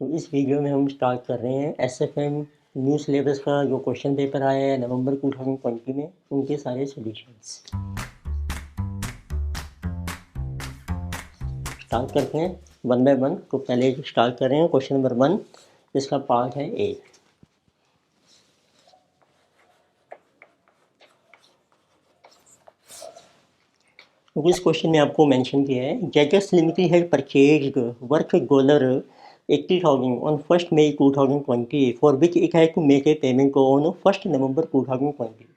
तो इस वीडियो में हम स्टार्ट कर रहे हैं एसएफएम न्यू सिलेबस का जो क्वेश्चन पेपर आया है नवंबर 2020 में, उनके सारे सॉल्यूशंस स्टार्ट करते हैं वन बाय वन। तो पहले स्टार्ट कर रहे हैं क्वेश्चन नंबर 1, इसका पार्ट है ए। तो इस क्वेश्चन में आपको मेंशन किया है jackets limited had purchased worth $80,000 on 1st May 2020 for which it had to make a payment on 1st November 2020।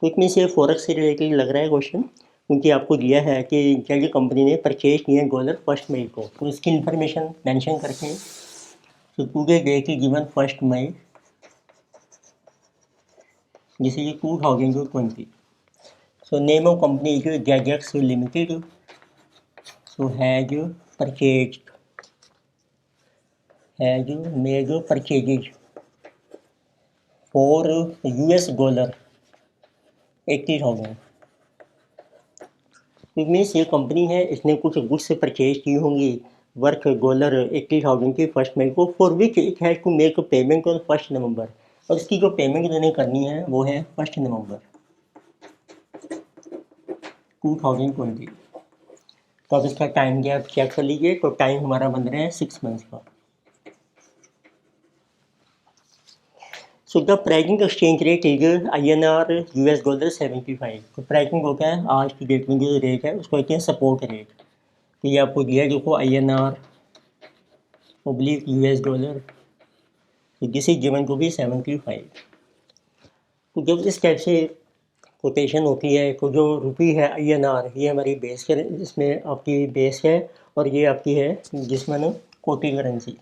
तो इसमें से फॉरेक्स से रिलेटेड लग रहा है क्वेश्चन, क्योंकि आपको दिया है कि जैसे कंपनी ने परचेज किए डॉलर 1st मई को, तो इसकी इन्फॉर्मेशन मेंशन करके तो today date is given 1st May, this is 2020। So name of company is Gadgets Limited. So has made purchases for US dollar 80,000। तो मीन्स ये कंपनी है, इसने कुछ गुड्स से परचेज की होंगी वर्थ डॉलर 80,000 की 1st मई को, for which it has to make payment on 1st November. और इसकी जो पेमेंट इन्होंने करनी है वो है 1st नवंबर 2020। तो अब इसका टाइम गैप चेक कर लीजिए, तो टाइम हमारा बन रहा है 6 मंथ्स का। So the pricing exchange rate is INR US dollar 75। तो प्राइसिंग होता है आज की डेट में जो रेट है उसको कहते हैं सपोर्ट रेट। तो ये आपको दिया है, देखो INR ओब्लिक US डॉलर, तो this is given to be 75। तो जब इस टाइप से कोटेशन होती है तो जो रुपी है INR, ये हमारी बेस कर इसमें आपकी बेस है, और ये आपकी है जिसमें कोटी करेंसी।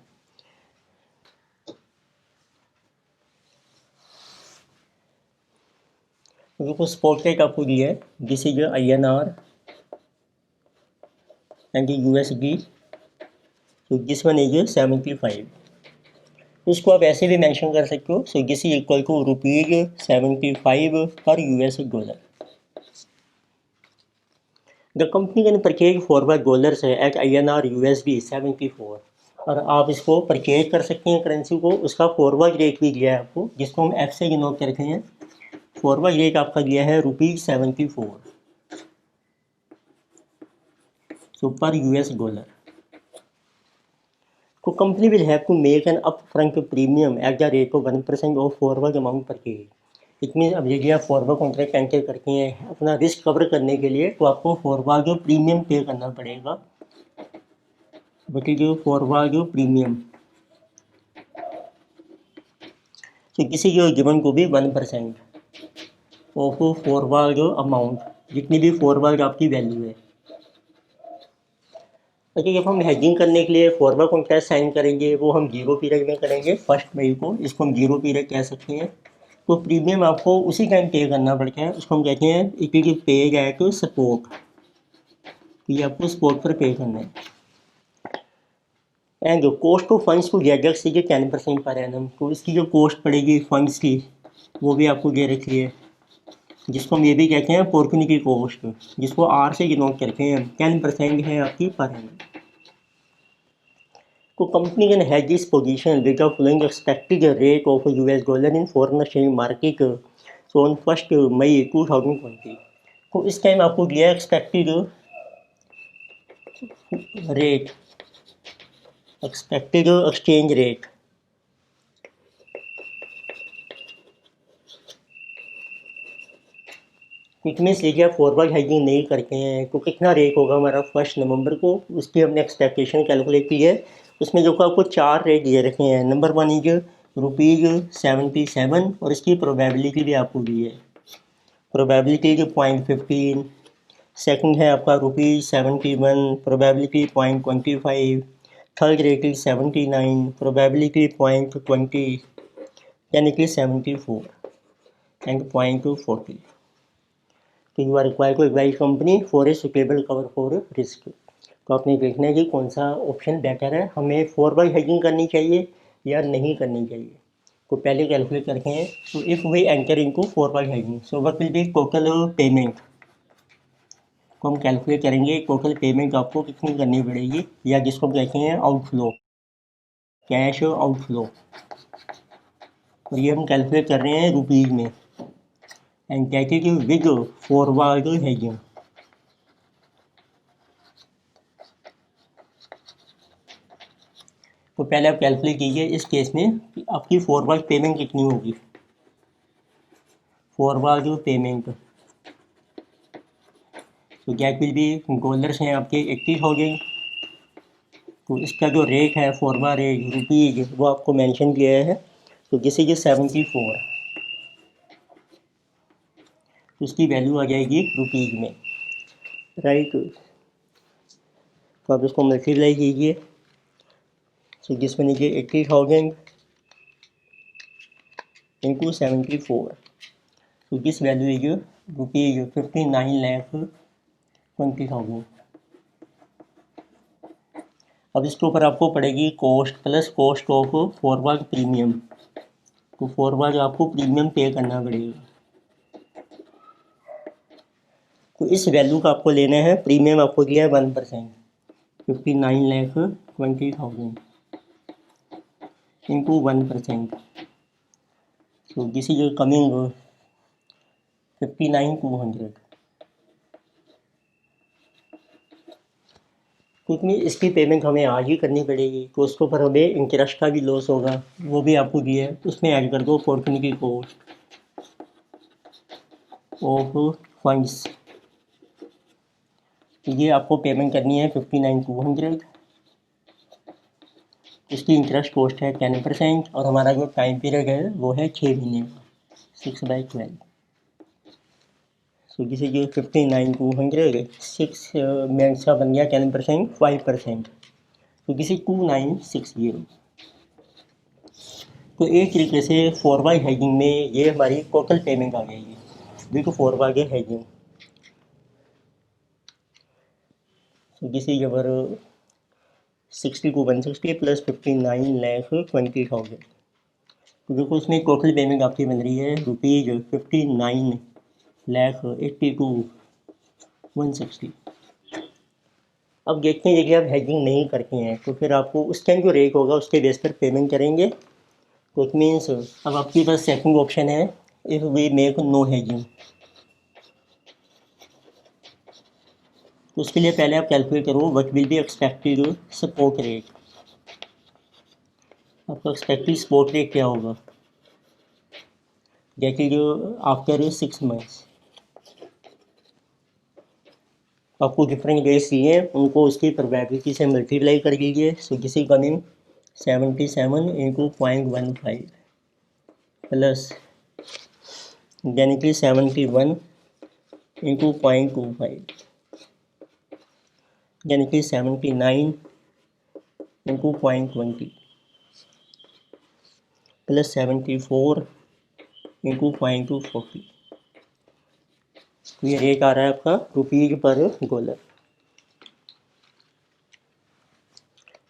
देखो स्पॉट रेट आपको दिया है, this is INR and USD, तो दिस वन इज 75। तो इसको आप ऐसे भी मेंशन कर सकते हो, so this is equal to ₹75 पर US dollar. The company can purchase forward dollars at INR USD 74। और आप इसको परचेज कर सकते हैं करेंसी को, उसका फॉरवर्ड रेट भी दिया है आपको, जिसको हम F से डिनोट करते हैं। फॉरवर्ड रेट आपका दिया है ₹74 so पर US डॉलर। तो कंपनी will have to make an up front premium at the rate of 1% of forward amount purchase. It mean अब यदि आप फॉरवर्ड कॉन्ट्रैक्ट एंटर करते हैं अपना रिस्क कवर करने के लिए, तो आपको फॉरवर्ड जो प्रीमियम पे करना पड़ेगा, बट जो फॉरवर्ड जो प्रीमियम, तो किसी जो गिवन को भी 1% ऑफ फॉरवर्ड जो अमाउंट, जितनी भी फॉरवर्ड आपकी वैल्यू है। ओके, जब हम हेजिंग करने के लिए फॉरवर्ड कॉन्ट्रैक्ट साइन करेंगे वो हम 0 पीरियड में करेंगे 1st मई को, इसको हम 0 पीरियड कह सकते हैं। तो प्रीमियम आपको उसी टाइम पे करना पड़ता है, उसको हम कहते हैं it is paid eight support. तो ये आपको स्पोर्ट पर पे करना है। एंड जो कॉस्ट ऑफ फंड्स को गैजेट्स से 10% पर एनम, तो इसकी जो कॉस्ट पड़ेगी फंड्स की वो भी आपको दे रखी है, जिसको हम ये भी कहते हैं अपॉर्चुनिटी कॉस्ट, जिसको R से डिनोट करते हैं। 10% है आपकी पर एनम। तो company can has this position with the following expected rate of US dollar in foreign exchange market so on 1st मई 2020। तो इस टाइम आपको दिया expected rate, expected exchange rate. इसमें से क्या फॉरवर्ड हेजिंग नहीं करते हैं तो कितना रेट होगा हमारा 1st नवंबर को, उसकी हमने एक्सपेक्टेशन कैलकुलेट की है। उसमें जो आपको 4 रेट दिए रखे हैं। नंबर 1 इज ₹77 और इसकी प्रोबेबिलिटी भी आपको दी है, प्रोबेबिलिटी जो 0.15। सेकंड है आपका ₹71, probability 0.25। Third rate is 79, probability 0.20, यानी कि 74 एंड 0.40। तो you are required to advise company for a suitable cover for risk. तो आपने देखना है कि कौन सा ऑप्शन बेटर है, हमें फॉरवर्ड हेजिंग करनी चाहिए या नहीं करनी चाहिए। तो पहले कैलकुलेट करते हैं। तो if we enter into forward hedging, so what will be total payment. तो हम कैलकुलेट करेंगे टोटल पेमेंट आपको कितनी करनी पड़ेगी, या जिसको कहते हैं आउटफ्लो। कैश आउटफ्लो, और ये हम कैलकुलेट कर रहे हैं रुपीज़ में, and that is with forward hedging. तो पहले आप कैलकुलेट कीजिए इस केस में कि आपकी फॉरवर्ड पेमेंट कितनी होगी। फॉरवर्ड पेमेंट तो दैट विल बी, डॉलर्स हैं आपके 80,000, तो इसका जो रेट है फॉरवर्ड रेट रुपीज़ वो आपको मेंशन किया है, तो दिस इज 74, तो उसकी वैल्यू आ जाएगी रुपीज़ में, राइट। तो आप इसको मल्टीप्लाई कीजिए, तो जिसमें लीजिए 80,000 इंटू 74, तो दिस वैल्यू इज रुपीज़ 59,20,000। अब इसके ऊपर आपको पड़ेगी cost plus cost of forward premium, तो फॉरवर्ड आपको प्रीमियम पे करना पड़ेगा। तो इस वैल्यू का आपको लेना है, प्रीमियम आपको दिया है 1%, 59,20,000 into 1%, so this is coming 59,200। क्योंकि इसकी पेमेंट हमें आज ही करनी पड़ेगी, तो उसके ऊपर हमें इंटरेस्ट का भी लॉस होगा, वो भी आपको दिया है, उसमें ऐड कर दो अपॉर्चुनिटी कॉस्ट ऑफ फंड्स, तो ये आपको पेमेंट करनी है 59,200, इसकी इंटरेस्ट कॉस्ट है 10%, और हमारा जो टाइम पीरियड है वो है 6 महीने का, 6/12। सो दिस इज 59,200, 6 मंथ्स का बन गया 10%, 5%, तो दिस इज 2960। तो एक तरीके से फॉरवर्ड हेजिंग में ये हमारी टोटल पेमेंट आ जाएगी with forward hedging. So this is our 62,160 plus 59,20,000, तो देखो इसमें टोटल पेमेंट आपकी बन रही है रुपीज़ 59,82,160। अब देखते हैं यदि आप हेजिंग नहीं करते हैं तो फिर आपको उस टाइम जो रेट होगा उसके बेस पर पेमेंट करेंगे, तो इट मीन्स अब आपके पास सेकंड ऑप्शन है if we make no hedging. तो उसके लिए पहले आप कैलकुलेट करो what will be expected spot rate, आपका एक्सपेक्टेड स्पॉट रेट क्या होगा, दैट इज आफ्टर 6 मंथ्स। आपको डिफरेंट डेट्स दिए उनको उसकी प्रोबेबिलिटी से मल्टीप्लाई कर दीजिए, सो किसी कमिंग 77 इंटू 0.15 प्लस यानी कि 71 इंटू 0.25 यानी कि 79 इंटू 0.20 प्लस 74 इंटू 0.240, तो ये रेट आ रहा है आपका रुपीज़ पर डॉलर।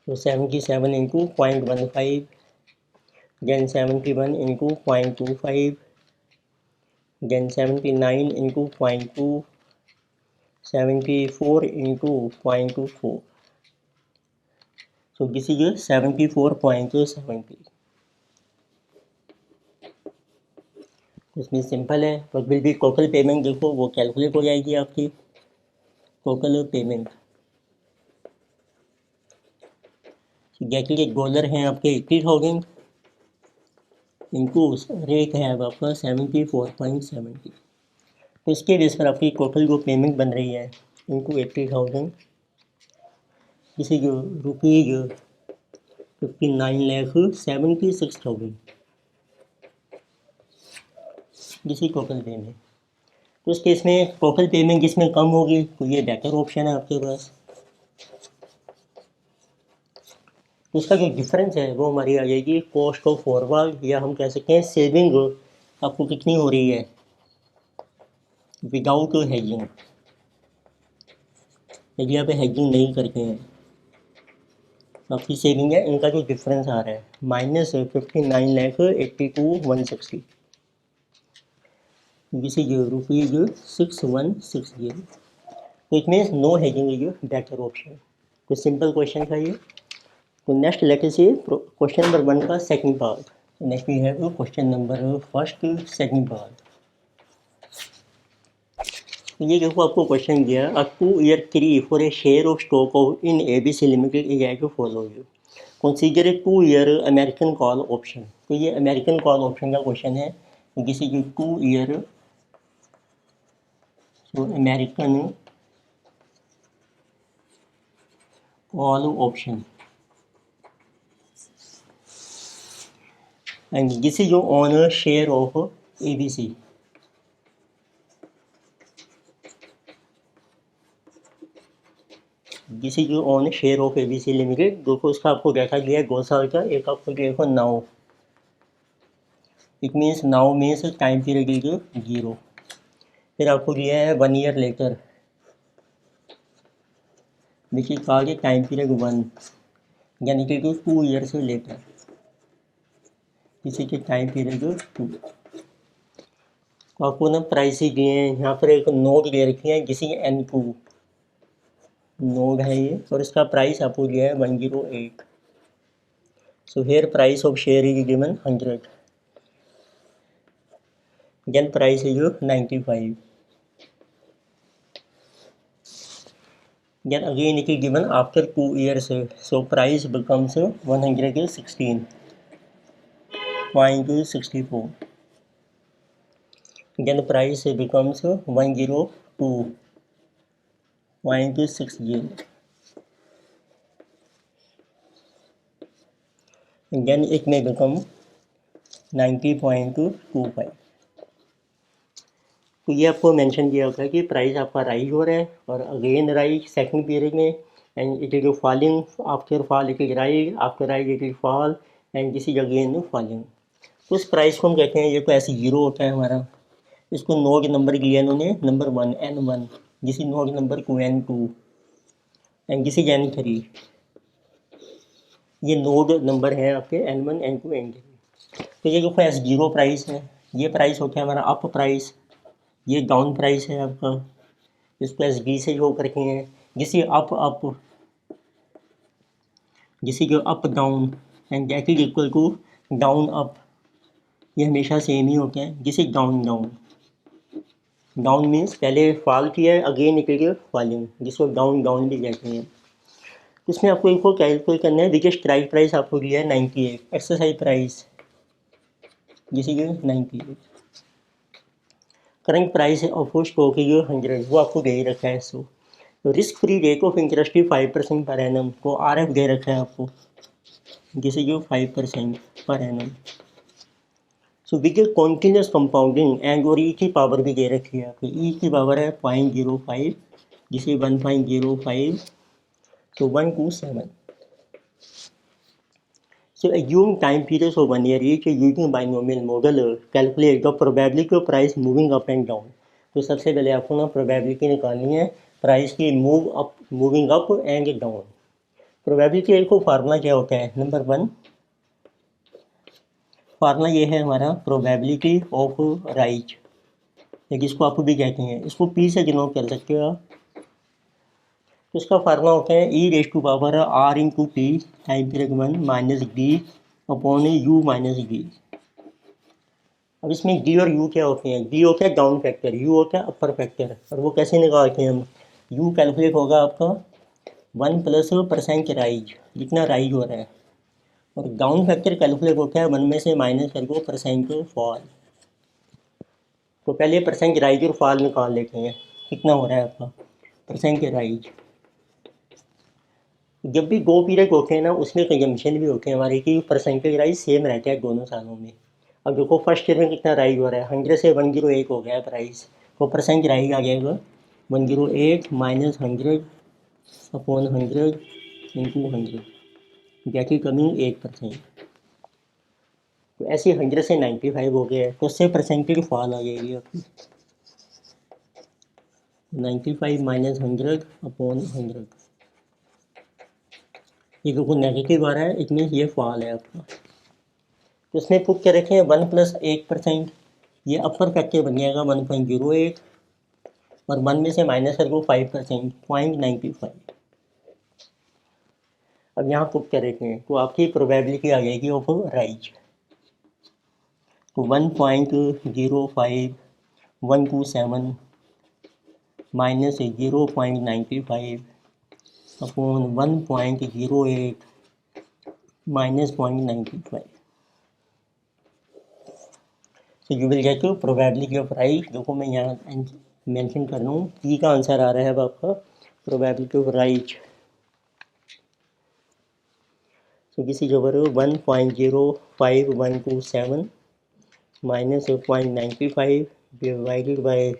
तो 77 into 0.15 then 71 into 0.25 then 79 into 0.2 74 into 0.24, so this is 74.70। इसमें सिंपल है, but will be total payment देखो वो कैलकुलेट हो जाएगी आपकी टोटल पेमेंट। देखिए डॉलर हैं आपके 80,000 इंटू रेट है अब आपका 74.70, तो इसके बेस पर आपकी टोटल जो पेमेंट बन रही है इंटू 80,000, इसी जो रुपीज़ 59,76,000 इसी टोटल पेमेंट। तो उस केस में टोटल पेमेंट जिसमें कम होगी तो ये बेटर ऑप्शन है आपके पास। तो उसका जो डिफरेंस है वो हमारी आ जाएगी कॉस्ट ऑफ फॉरवर्ड, या हम कह सकते हैं सेविंग आपको कितनी हो रही है विदाउट हेजिंग, यदि आप हेजिंग नहीं करते हैं तो आपकी सेविंग है, इनका जो डिफरेंस आ रहा है माइनस 59,82,160, दिस इज रुपीज़ 6160, तो it means no hedging is better option. तो सिंपल क्वेश्चन था ये, तो नेक्स्ट लेटर से क्वेश्चन नंबर 1 का second part. Next we have question number first second part. ये देखो आपको क्वेश्चन दिया, a 2 year CRI for a share of stock of in ABC limited is as follow you, consider a 2 year American call option. तो ये American call option का question है। किसी की 2 year American call option and this is on share of ABC। This is on share of ABC limited. देखो उसका आपको देखा गया है 2 साल का, एक आपको देखो now, it means now means time period is 0। फिर आपको दिया है 1 year later, which is called time period 1, यानी कि 2 year से लेटर, किसी के टाइम पीरियड 2। तो आपको ना प्राइस ही दिए हैं, यहाँ पर एक नोट दे रखी है किसी N2 नोड है ये, और इसका प्राइस आपको दिया है 108। So here price of share is given 100, then price is 95, then again it is given after 2 years, so price becomes 116.64, then price becomes 102.60, and then it may become 90.25। तो ये आपको मेंशन किया होगा कि प्राइस आपका राइज हो रहा है और अगेन राइज सेकंड पीरियड में, and it is falling, after fall it is rise, after rise it is fall, and this is again falling. तो उस प्राइस को हम कहते हैं, ये तो ऐसे जीरो होता है हमारा, इसको नोड नंबर दिया इन्होंने number 1 N1, this is node number 2 N2, and this is N3। ये नोड नंबर है आपके N1 N2 N3। तो ये देखो ऐसे जीरो प्राइस है, ये प्राइस होता है हमारा अप प्राइस, ये डाउन प्राइस है आपका, इसको एस बी से जो करके हैं, जिसे अप अप, जिसे जो up down, and that is equal to down up, ये हमेशा सेम ही होते हैं। जिसे डाउन डाउन, डाउन मीन्स पहले फॉल किया है, अगेन इट इज फॉलिंग, जिसको डाउन डाउन भी कहते हैं। इसमें आपको इनको कैलकुलेट करना है, देखिए स्ट्राइक प्राइस आपको दिया है 98, एक्सरसाइज प्राइस जिसे कि 98, करंट प्राइस ऑफ स्टॉक है 100, वो आपको दे ही रखा है। So risk free rate of interest 5% per annum, को RF दे रखा है आपको, जैसे कि 5% per annum. So with continuous compounding and और ई की पावर भी दे रखी है आपकी, ई की पावर है 0.05, जिसे 1.05, सो 127। So assume time periods of 1 year each using binomial model, calculate the probability of price moving up and down। तो सबसे पहले आपको ना प्रोबेबिलिटी निकालनी है प्राइस की moving up and down. Probability को फार्मूला क्या होता है, नंबर 1 फार्मूला ये है हमारा प्रोबेबिलिटी ऑफ राइज, जिसको आप भी कहते हैं, इसको P से डिनोट कर सकते हो आप। तो इसका फार्मूला होता है e⁻r into P time period 1 minus D upon U minus D। अब इसमें D और U क्या होते हैं, D होता है डाउन फैक्टर, U होता है अपर फैक्टर, और वो कैसे निकालते हैं हम, U कैलकुलेट होगा आपका 1 प्लस % राइज, जितना राइज हो रहा है, और डाउन फैक्टर कैलकुलेट होता है 1 में से माइनस करके % फॉल। तो पहले % राइज और फॉल निकाल लेते हैं, कितना हो रहा है आपका % राइज। जब भी 2 पीरियड होते हैं ना, उसमें कंजम्पशन भी होते हैं हमारे कि परसेंटेज राइज सेम रहता है दोनों सालों में। अब देखो फर्स्ट ईयर में कितना राइज हो रहा है, 100 से 108 हो गया है प्राइस, तो परसेंट राइज आ जाएगा 108 minus 100 upon 100 into 100, that is coming 8%। तो ऐसे 100 से 95 हो गया है, तो उससे परसेंटेज फॉल आ जाएगी आपकी 95 माइनस 100 अपॉन 100। ये देखो नेगेटिव आ रहा है, इट मीन्स ये फॉल है आपका। तो इसमें पुट क्या रखें 1 प्लस 8%, ये अपर फैक्टर बन जाएगा 1.08, और 1 में से माइनस कर दो 5%, 0.95। अब यहाँ पुट करेंगे तो आपकी प्रोबेबिलिटी आ जाएगी ऑफ राइज। तो 1.05127 माइनस 0.95 अपॉन 1.08 माइनस 0.95। तो you will get probability of rise. देखो मैं यहाँ मेंशन कर रहा हूँ, पी का आंसर आ रहा है अब आपका प्रोबेबिलिटी ऑफ राइज। तो किसी जगह 1.05127 माइनस 0.95 डिवाइडेड बाय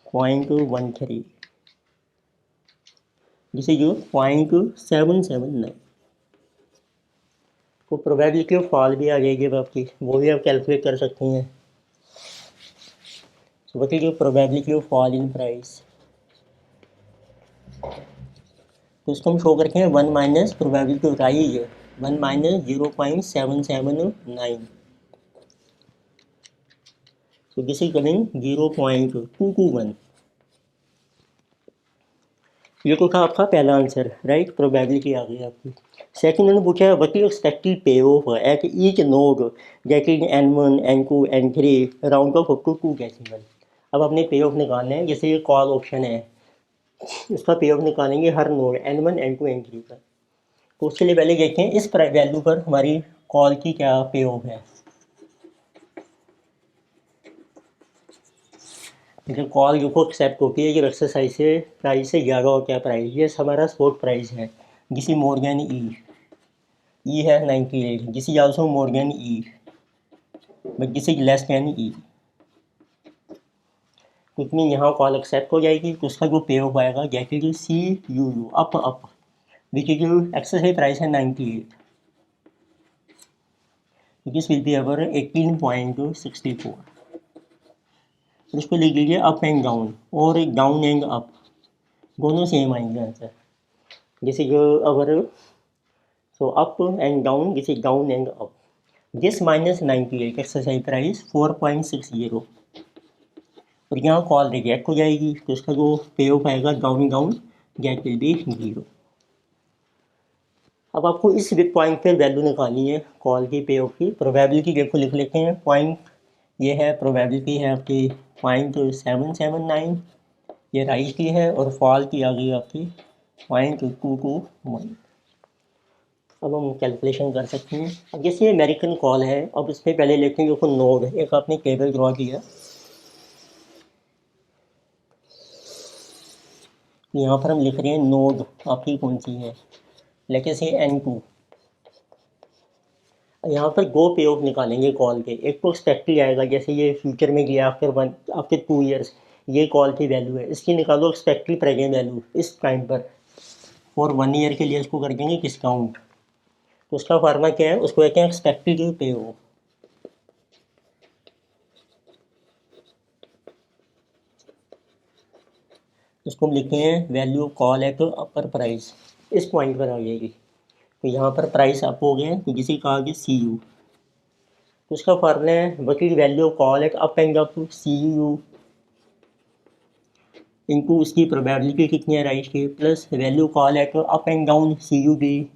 0.13, जिसे जो 0.779। तो प्रोबेबिलिटी ऑफ फॉल भी आ जाएगी अब आपकी, वो भी आप कैलकुलेट कर सकते हैं। तो what is probability of fall in price, तो इसको हम शो करके हैं 1 minus probability of rise 1 minus 0.779। तो दिस इज कमिंग 0.221। ये तो था आपका पहला आंसर, राइट, प्रोबेबिलिटी आ गई आपकी। सेकंड उन्होंने पूछा है what is expected pay off at each node getting n1 n2 n3 round off up to 2 decimal. अब अपने पे ऑफ निकालना है, जैसे ये कॉल ऑप्शन है, इसका पे ऑफ निकालेंगे हर नोड n1 n2 n3 पर। तो उसके लिए पहले देखते हैं इस वैल्यू पर हमारी कॉल की क्या पे ऑफ है। जो कॉल जो को एक्सेप्ट होती है, ये एक्सरसाइज से प्राइस से ज़्यादा होता है प्राइस, ये हमारा स्पोर्ट प्राइस है, जिसी मॉर्गन ई है 98, जिसी आल्सो मॉर्गन ई बट जिसी लेस दैन ई। इतनी यहाँ कॉल एक्सेप्ट हो जाएगी तो उसका जो पे ऑफ आएगा जैसे कि C U U up which is exercise price है 98, दिस विल बी अवर 18.64। फिर उसको लिख लीजिए अप एंड डाउन और डाउन एंड अप दोनों सेम आएंगे आंसर, जैसे जो अगर so up and down, this is down and up. This minus 98 exercise price 4.60 और यहाँ कॉल रिजेक्ट हो जाएगी तो इसका जो पे ऑफ आएगा down down that will be 0। अब आपको इस पॉइंट पे वैल्यू निकालनी है कॉल की पे ऑफ की। प्रोबेबिलिटी देखो लिख लेते हैं, पॉइंट ये है, प्रोबेबिलिटी है आपकी 0.779, ये राइज की है और फॉल की आ गई आपकी 0.221। अब हम कैलकुलेशन कर सकते हैं। अब जैसे अमेरिकन कॉल है, अब इसमें पहले लेते हैं देखो नोड, एक आपने टेबल ड्रॉ किया, यहाँ पर हम लिख रहे हैं नोड आपकी कौन सी है, लेके से N2। यहाँ पर गो पे ऑफ निकालेंगे कॉल के, एक तो एक्सपेक्टेड आएगा, जैसे ये फ्यूचर में गया आफ्टर 2 ईयर्स, ये कॉल की वैल्यू है, इसकी निकालो एक्सपेक्टेड प्रेजेंट वैल्यू इस टाइम पर, और 1 ईयर के लिए इसको कर देंगे डिस्काउंट। तो उसका फार्मा क्या है, उसको कहते हैं एक्सपेक्टेड पे ऑफ। इसको हम लिखते हैं value call at upper price, इस पॉइंट पर आ जाएगी। तो यहाँ पर प्राइस अप हो गया तो जिसे कहा गया सी यू, तो उसका फार्मूला है वकील value call at up and up C U into उसकी प्रोबेबिलिटी कितनी है राइज की, plus value call at up and down C U B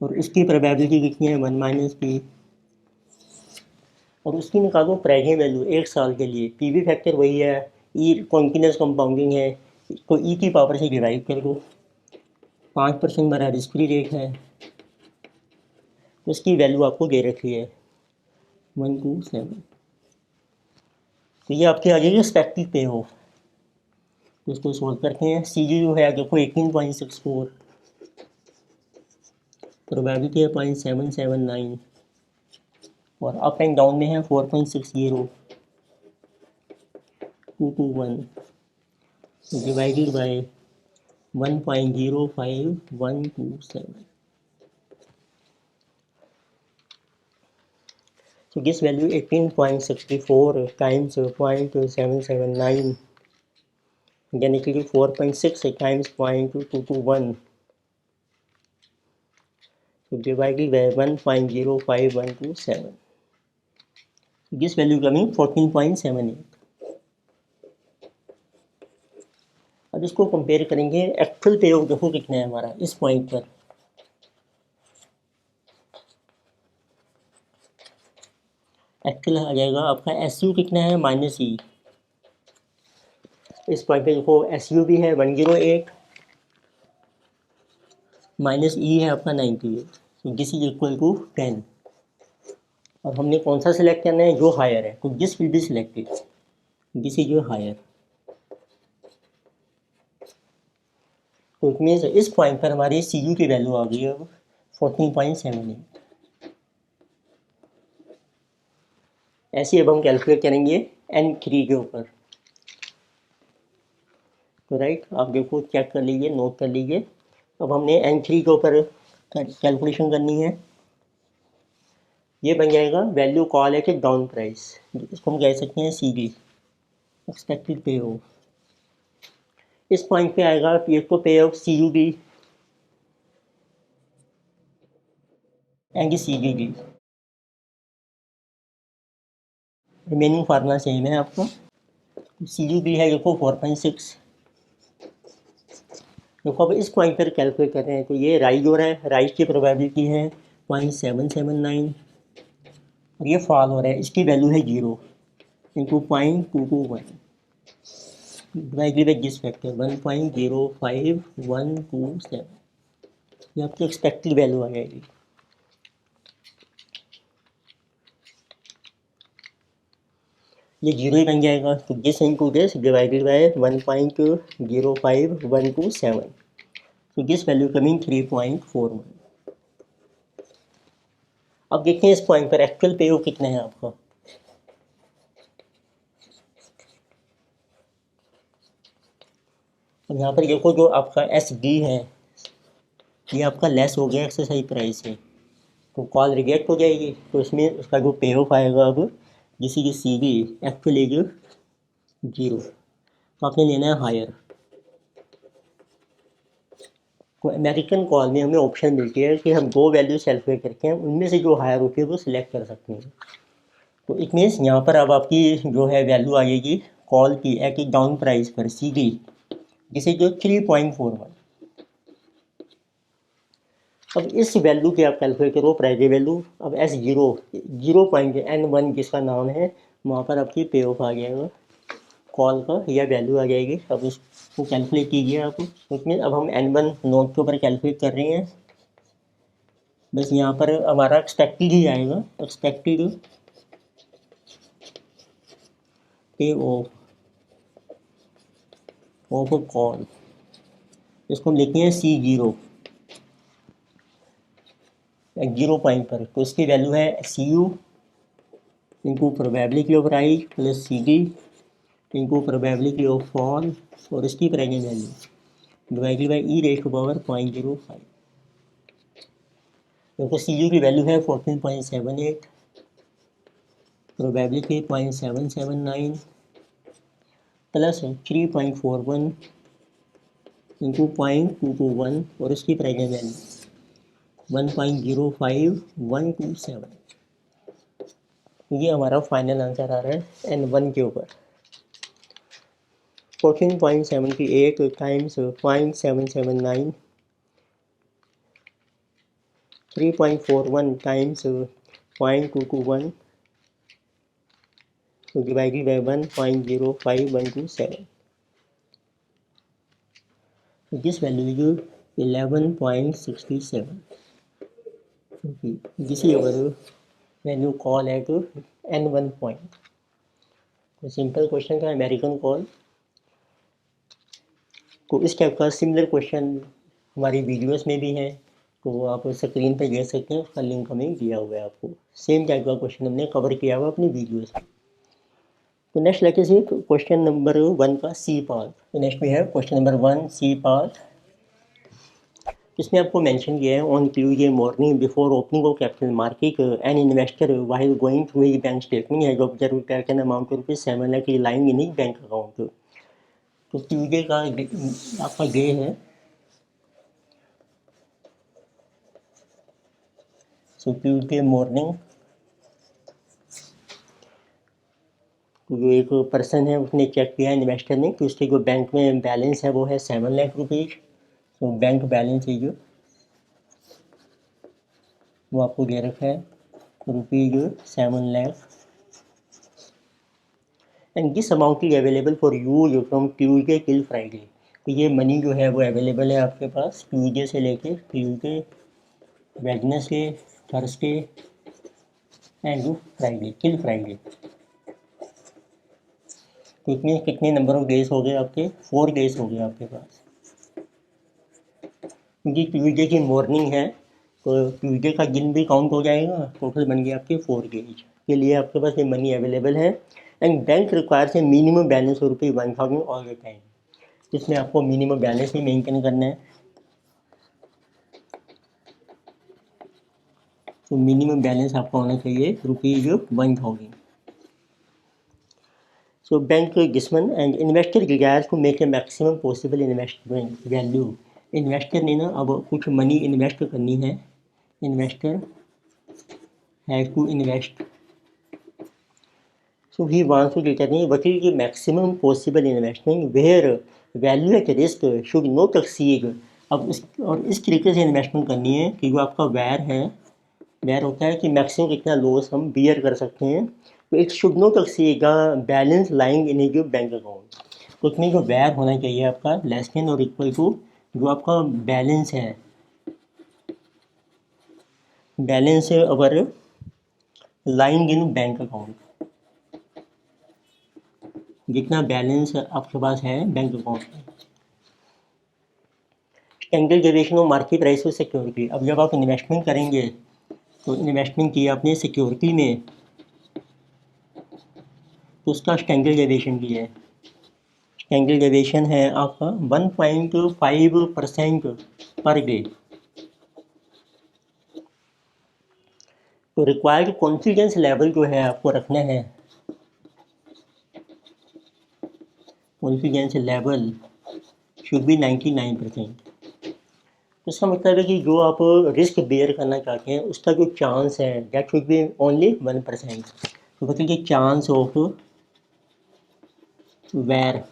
और इसकी प्रोबेबिलिटी कितनी है 1 माइनस पी, और उसकी निकालो प्रेजेंट वैल्यू 1 साल के लिए। पी वी फैक्टर वही है, ई कॉन्टिन्यूस कंपाउंडिंग है, तो ई की पावर से डिवाइड कर दो, 5% हमारा रिस्क फ्री रेट है, उसकी वैल्यू आपको दे रखी है 127। तो ये आपकी आ जाएगी एक्सपेक्टेड पे ऑफ। तो इसको सोल्व करते हैं, सी जी जो है देखो 18.64, प्रोबेबिलिटी है 0.779 और अप एंड डाउन में है 4.60 221 divided by 1.05127। So this value 18.64 times 0.779 यानी कि 4.6 times 0.221 so divided by 1.05127. This value coming 14.78. अब इसको कंपेयर करेंगे, एक्चुअल पे ऑफ देखो कितना है हमारा इस पॉइंट पर, एक्चुअल आ जाएगा आपका SU कितना है -E। इस पॉइंट पे देखो SU भी है 108, -E है आपका 98, तो दिस इज इक्वल टू 10। और हमने कौन सा सिलेक्ट करना है, जो हायर है, तो this will be selected, this is your higher. तो इट मीन्स इस पॉइंट पर हमारी CU की वैल्यू आ गई है अब 14.78। ऐसे अब हम कैलकुलेट करेंगे N3 के ऊपर। तो राइट, आप देखो चेक कर लीजिए, नोट कर लीजिए। अब हमने N3 के ऊपर कैलकुलेशन करनी है। ये बन जाएगा वैल्यू कॉल है कि डाउन प्राइस, इसको हम कह सकते हैं CB, एक्सपेक्टेड पे ऑफ। इस पॉइंट पे आएगा ये को पे of CUB and CBB। Remaining formula same है आपका। CUB है देखो 4.6। देखो अब इस पॉइंट पर कैलकुलेट कर रहे हैं, तो ये राइज हो रहा है, राइज की प्रोबेबिलिटी है 0.779 और ये फॉल हो रहा है, इसकी वैल्यू है 0 into 0.221 divided by this factor 1.05127। ये आपकी एक्सपेक्टेड वैल्यू आ जाएगी। ये 0 ही बन जाएगा, तो this into this divided by 1.05127, तो दिस वैल्यू कमिंग 3.41। अब देखते हैं इस पॉइंट पर एक्चुअल पे कितना है आपका। अब यहाँ पर देखो जो आपका SD है ये आपका लेस हो गया एक्सरसाइज प्राइस से, तो कॉल रिजेक्ट हो जाएगी। तो इसमें उसका जो पे ऑफ आएगा अब जिसकी की CB एक्चुअली जो 0, तो आपने लेना है हायर। तो अमेरिकन कॉल में हमें ऑप्शन मिलती है कि हम 2 वैल्यू कैलकुलेट करके हैं, उनमें से जो हायर होती है वो सिलेक्ट कर सकते हैं। तो इट मीन्स यहाँ पर अब आपकी जो है वैल्यू आएगी कॉल की एक डाउन प्राइस पर CB, जिसे जो 3.41। अब इस वैल्यू की आप कैलकुलेट करो प्राइस वैल्यू। अब S0 0.N1 जिसका नाम है, वहाँ पर आपकी पे ऑफ आ जाएगा कॉल का, यह वैल्यू आ जाएगी। अब इसको कैलकुलेट कीजिए आप। उसमें अब हम N1 नोट के ऊपर कैलकुलेट कर रहे हैं, बस यहाँ पर हमारा एक्सपेक्टेड ही आएगा, एक्सपेक्टेड पे ऑफ कॉल, इसको हम लिखते हैं C0 0 पॉइंट पर, तो इसकी वैल्यू है CU into probability of rise plus CD into probability of fall और इसकी present value divided by e⁻⁵ 0.05। देखो CU की वैल्यू है 14.78, प्रोबेबिलिटी 0.779 प्लस 3.41 इंटू 0.221 और इसकी प्रेजेंट वैल्यू 1.05127। ये हमारा फाइनल आंसर आ रहा है N1 के ऊपर। 14.78 times 0.779, 3.41 times 0.221 divided by 1.05127। This value is 11.67। This is our value call eight N1 point. तो सिंपल क्वेश्चन था अमेरिकन कॉल। तो इस टाइप का सिमिलर क्वेश्चन हमारी वीडियोस में भी है, तो आप स्क्रीन पे देख सकते हैं, उसका लिंक हमें दिया हुआ है आपको। सेम टाइप का क्वेश्चन हमने कवर किया हुआ अपनी वीडियोस में। तो नेक्स्ट लेके से क्वेश्चन नंबर 1 का C पार्ट। तो नेक्स्ट में है क्वेश्चन नंबर 1 C पार्ट। इसमें आपको मेंशन किया है on Tuesday morning before opening of capital market an investor while going through his bank statement has observed that an amount of ₹7 lakh is lying in his bank account. तो Tuesday का आपका day है। सो Tuesday morning जो एक person है उसने check किया investor ने कि उसके जो बैंक में बैलेंस है वो है 7 लाख रुपीज़। तो बैंक बैलेंस है जो वो आपको दे रखा है ₹7 lakh. And this amount is available for use from Tuesday till Friday. तो ये मनी जो है वो अवेलेबल है आपके पास ट्यूजडे से लेके Tuesday, Wednesday, Thursday and Friday till Friday. तो इतने कितने नंबर ऑफ डेज हो गए आपके? 4 डेज हो गए आपके पास, क्योंकि ट्यूजडे की मॉर्निंग है तो ट्यूजडे का दिन भी काउंट हो जाएगा। टोटल बन गया आपके 4 डेज के लिए आपके पास ये मनी अवेलेबल है। And bank requires a minimum balance of ₹1000 all the time, जिसमें आपको मिनिमम बैलेंस ही मेंटेन करना है। तो मिनिमम बैलेंस आपका होना चाहिए ₹1000। So bank Gisman and investor desires to make a maximum possible investment value। Investor ने ना अब कुछ मनी इन्वेस्ट करनी है। Investor has to invest, so he wants to determine what is the maximum possible investment where value at risk should not exceed। अब इस तरीके से इन्वेस्टमेंट करनी है कि जो आपका वैर है, वैर होता है कि मैक्सिमम कितना लॉस हम बियर कर सकते हैं। तो it should not exceed the balance lying in your bank account. तो उसमें जो वैर होना चाहिए आपका लेस देन और इक्वल टू जो आपका बैलेंस है, balance our lying in bank account, जितना बैलेंस आपके पास है बैंक अकाउंट में। Standard deviation of market price of security. अब जब आप इन्वेस्टमेंट करेंगे तो इन्वेस्टमेंट की आपने सिक्योरिटी में, तो उसका स्टैंडर्ड डेविएशन भी है। स्टैंडर्ड डेविएशन है आपका 1.5% पर डे। तो रिक्वायर्ड कॉन्फिडेंस लेवल जो है आपको रखना है, कॉन्फिडेंस लेवल शुड बी 99%। तो इसका मतलब है कि जो आप रिस्क बेयर करना चाहते हैं उसका जो चांस है दैट शुड बी ओनली 1%। तो मतलब कि चांस ऑफ वैर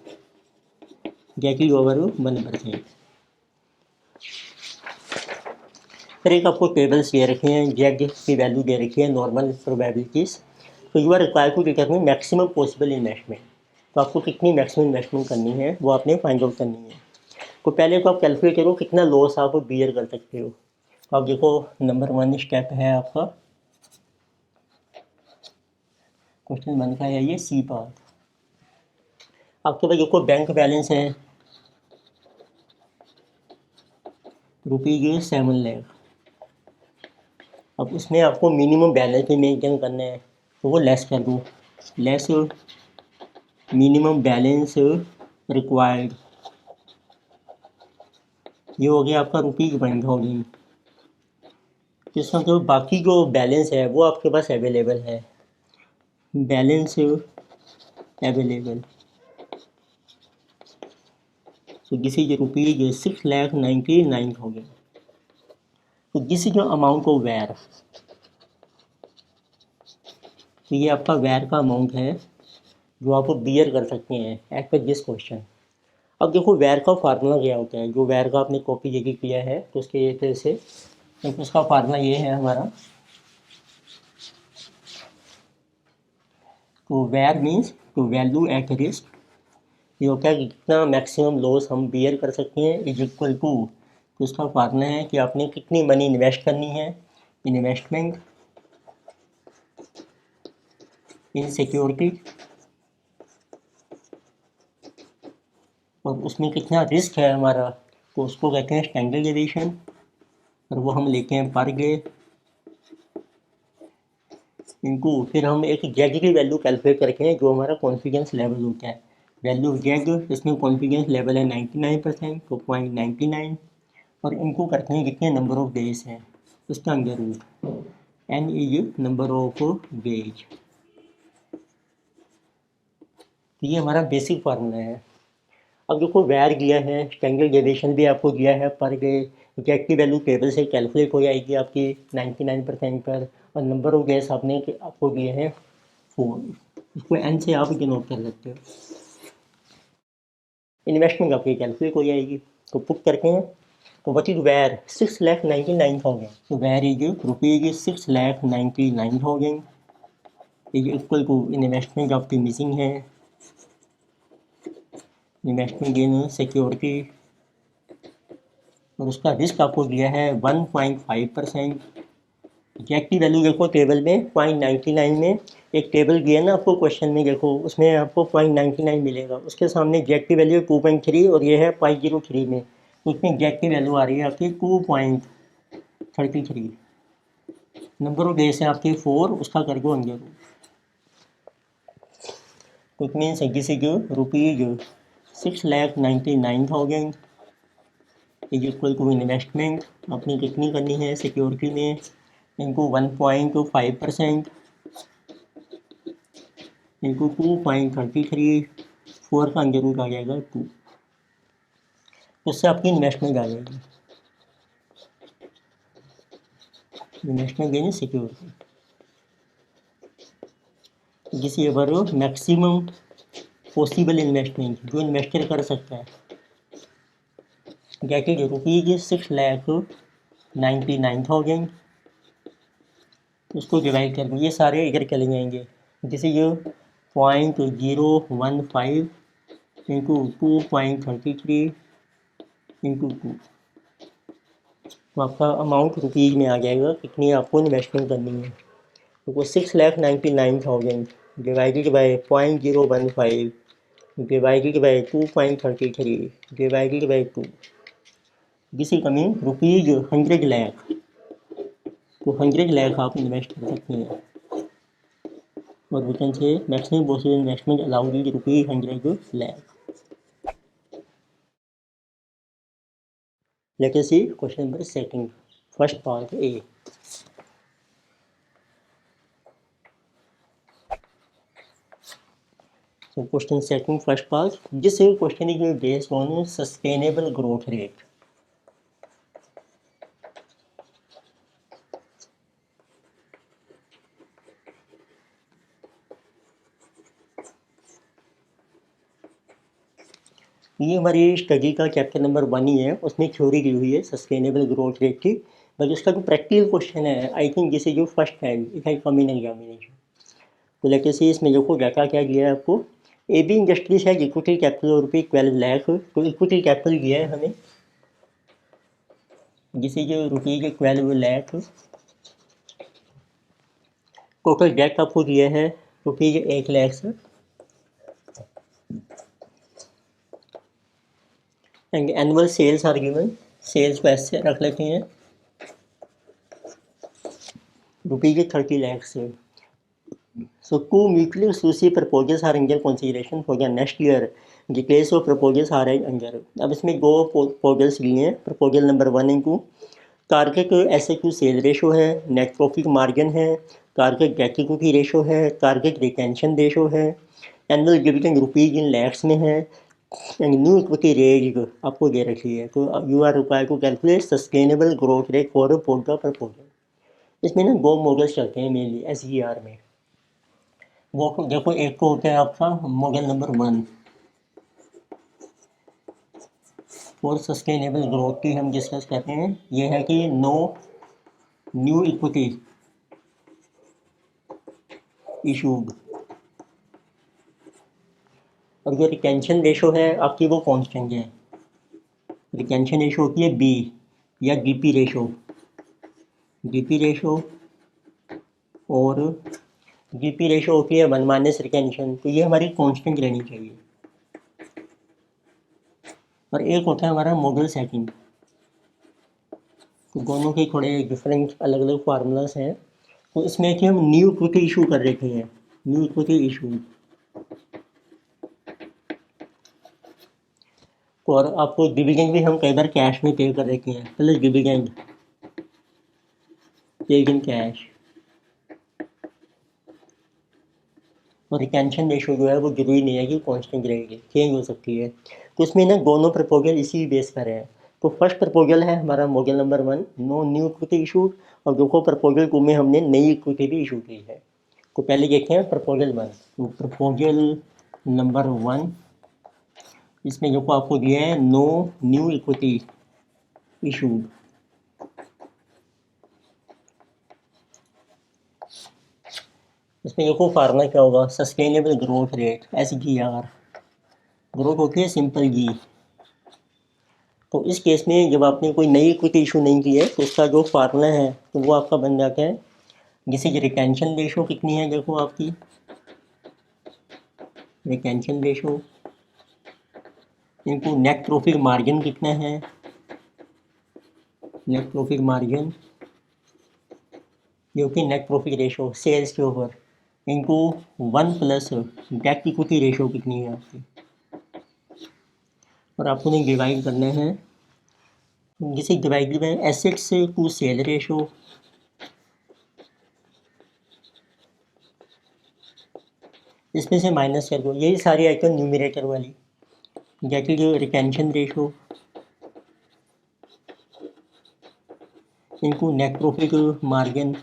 गेट इज ओवर 1%। फिर एक आपको टेबल्स दे रखे हैं, जेड की वैल्यू दे रखी है, नॉर्मल प्रोबेबिलिटीज़। तो you are required to determine maximum possible investment. तो आपको कितनी मैक्सिमम इन्वेस्टमेंट करनी है वो आपने फाइंड आउट करनी है। तो पहले तो आप कैलकुलेट करो कितना लॉस आप बियर कर सकते हो। तो आप देखो नंबर 1 स्टेप है आपका, क्वेश्चन 1 का है ये सी पार्ट। आपके पास देखो बैंक बैलेंस है ₹7 लाख। अब उसमें आपको मिनिमम बैलेंस भी मेंटेन करना है, तो वो लेस कर दो, लेस मिनिमम बैलेंस रिक्वायर्ड, ये हो गया आपका ₹1000। जिसका जो बाकी जो बैलेंस है वो आपके पास अवेलेबल है, balance available. So this is ₹6,99,000। तो दिस इज अमाउंट ऑफ वैर। तो ये आपका वैर का अमाउंट है जो आप बियर कर सकते हैं एज पर दिस क्वेश्चन। अब देखो वैर का फार्मूला क्या होता है, जो वैर का आपने कॉपी यदि किया है तो उसके तरह से तो उसका फार्मूला ये है हमारा। तो VaR means to value at risk, ये होता है कि कितना मैक्सिमम लॉस हम बियर कर सकते हैं इज इक्वल टू, तो उसका फार्मूला है कि आपने कितनी मनी इन्वेस्ट करनी है, इन्वेस्टमेंट इन सिक्योरिटी, और उसमें कितना रिस्क है हमारा, तो उसको कहते हैं स्टैंडर्ड डेविएशन, और वो हम लेते हैं पर डे इनटू, फिर हम एक जेड की वैल्यू कैलकुलेट करके हैं जो हमारा कॉन्फिडेंस लेवल होता है। वैल्यू जेड, इसमें कॉन्फिडेंस लेवल है 99%, तो 0.99, और इनको करते हैं कितने नंबर ऑफ डेज हैं उसका under root, n is number of days. तो ये हमारा बेसिक फार्मूला है। अब देखो वैर दिया है, स्टैंडर्ड डेविएशन भी आपको दिया है पर डे, जेड की वैल्यू टेबल से कैलकुलेट हो जाएगी आपकी 99% पर, और नंबर ऑफ डेज आपने आपको दिए हैं 4, इसको एन से आप डिनोट कर सकते हो। इन्वेस्टमेंट आपकी कैलकुलेट हो जाएगी, तो पुट करते हैं। तो वट इज वैर 6,99,000। तो VaR is ₹6,99,000 is equal to investment आपकी मिसिंग है इन्वेस्टमेंट इन सिक्योरिटी, और उसका रिस्क आपको दिया है 1.5%। जेक की वैल्यू देखो टेबल में 0.99 में, एक टेबल दिया है ना आपको क्वेश्चन में, देखो उसमें आपको 0.99 मिलेगा, उसके सामने जेक की वैल्यू 2.3 और ये है 0.03 में, उसमें जेक की वैल्यू आ रही है आपकी 2.33। नंबर ऑफ डेज है आपकी 4, उसका कर दो अंदर, तो it means ₹6,99,000 is equal to investment अपनी कितनी करनी है सिक्योरिटी में, इनको 1.5% इंटू 2.33, 4 का अंदर रूट आ जाएगा 2, उससे आपकी इन्वेस्टमेंट आ जाएगी, इन्वेस्टमेंट इन सिक्योरिटी। जिस ये बार मैक्सिमम पॉसिबल इन्वेस्टमेंट जो इन्वेस्टर कर सकता है, दैट इज ₹6,99,000, उसको डिवाइड कर दो, ये सारे इधर चले जाएंगे, जिसे ये 0.015 इंटू 2.33 इंटू 2, तो आपका अमाउंट रुपीज़ में आ जाएगा कितनी आपको इन्वेस्टमेंट करनी है। तो वो 6,99,000 divided by 0.015 divided by 2.33 divided by 2, this is coming ₹100,00,000। तो 100,00,000 आप इन्वेस्ट कर सकते हैं, और we can say maximum possible investment allowed is ₹100,00,000। Let us see question number second, first part A. So question second, first part. This question is based on sustainable growth rate. ये हमारी study का chapter number 1 ही है, उसमें theory दी हुई है sustainable growth rate की, but इसका जो प्रैक्टिकल क्वेश्चन है I think this is your first time it has come in examination. तो लेट अस सी इसमें देखो डाटा क्या दिया है आपको। AB इंडस्ट्रीज है इक्विटी कैपिटल ₹12,00,000, तो इक्विटी कैपिटल दिया है हमें, दिस इज ₹12,00,000। टोटल डेट आपको दिया है ₹1,00,000 से, and annual sales are given, sales को ऐसे रख लेते हैं ₹30,00,000 से। So two mutually exclusive proposals are under consideration for the next year. Details of proposals are under. अब इसमें दो proposals लिए हैं, proposal number 1 and 2। Target SAQ sale ratio है, नेट प्रॉफिट मार्जिन है, टारगेट डेट इक्विटी रेशो है, target retention ratio है, annual dividend rupees in lakhs में है, एंड न्यू इक्विटी रेज आपको दे रखी है। तो you are required to calculate sustainable growth rate for the proposal. इसमें ना दो मॉडल्स चलते हैं मेनली SGR में। वो देखो, एक तो होता है आपका model number 1 for sustainable growth की हम डिस्कस करते हैं, ये है कि नो न्यू इक्विटी इशूड, और जो रिटेंशन रेशो है आपकी वो कांस्टेंट है, रिटेंशन रेशो होती है B या DP रेशो, और DP रेशो होती है 1 माइनस रिटेंशन, तो ये हमारी कांस्टेंट रहनी चाहिए। और एक होता है हमारा मॉडल सेटिंग, तो दोनों के थोड़े डिफरेंट अलग अलग फार्मूलास हैं। तो इसमें कि हम न्यू इक्विटी इशू कर रखे हैं, न्यू इक्विटी इशू, और आपको डिविडेंड भी हम कई बार कैश में पे कर रखे हैं, plus dividend paid in cash, और रिटेंशन रेशो जो है वो जरूरी नहीं है कि कांस्टेंट रहेगी, चेंज हो सकती है। तो इसमें ना दोनों प्रपोजल इसी बेस पर है। तो फर्स्ट प्रपोजल है हमारा model number 1, no new equity issue, और देखो प्रपोजल 2 में हमने नई इक्विटी भी इशू की है। तो पहले देखते हैं प्रपोजल 1। तो प्रपोजल नंबर 1, इसमें जो आपको दिया है नो न्यू इक्विटी इशूड, इसमें देखो फार्मूला क्या होगा, sustainable growth rate SGR growth होती है सिंपल जी। तो इस केस में जब आपने कोई नई इक्विटी इशू नहीं की है तो उसका जो फार्मूला है तो वो आपका बन जाता है, जिससे कि रिटेंशन रेशो कितनी है, देखो आपकी रिटेंशन रेशो इनको नेट प्रॉफिट मार्जिन कितना है, नेट प्रॉफिट मार्जिन जो कि नेट प्रॉफिट रेशो सेल्स के ऊपर इनको 1 प्लस डेट इक्विटी रेशो कितनी है आपकी, और आपको नहीं डिवाइड करना है, जिसे divide by assets to sale ratio. इसमें से माइनस कर दो, यही सारी आइटम न्यूमरेटर वाली, जैसे जो रिटेंशन रेशो इनको नेट प्रॉफिट मार्जिन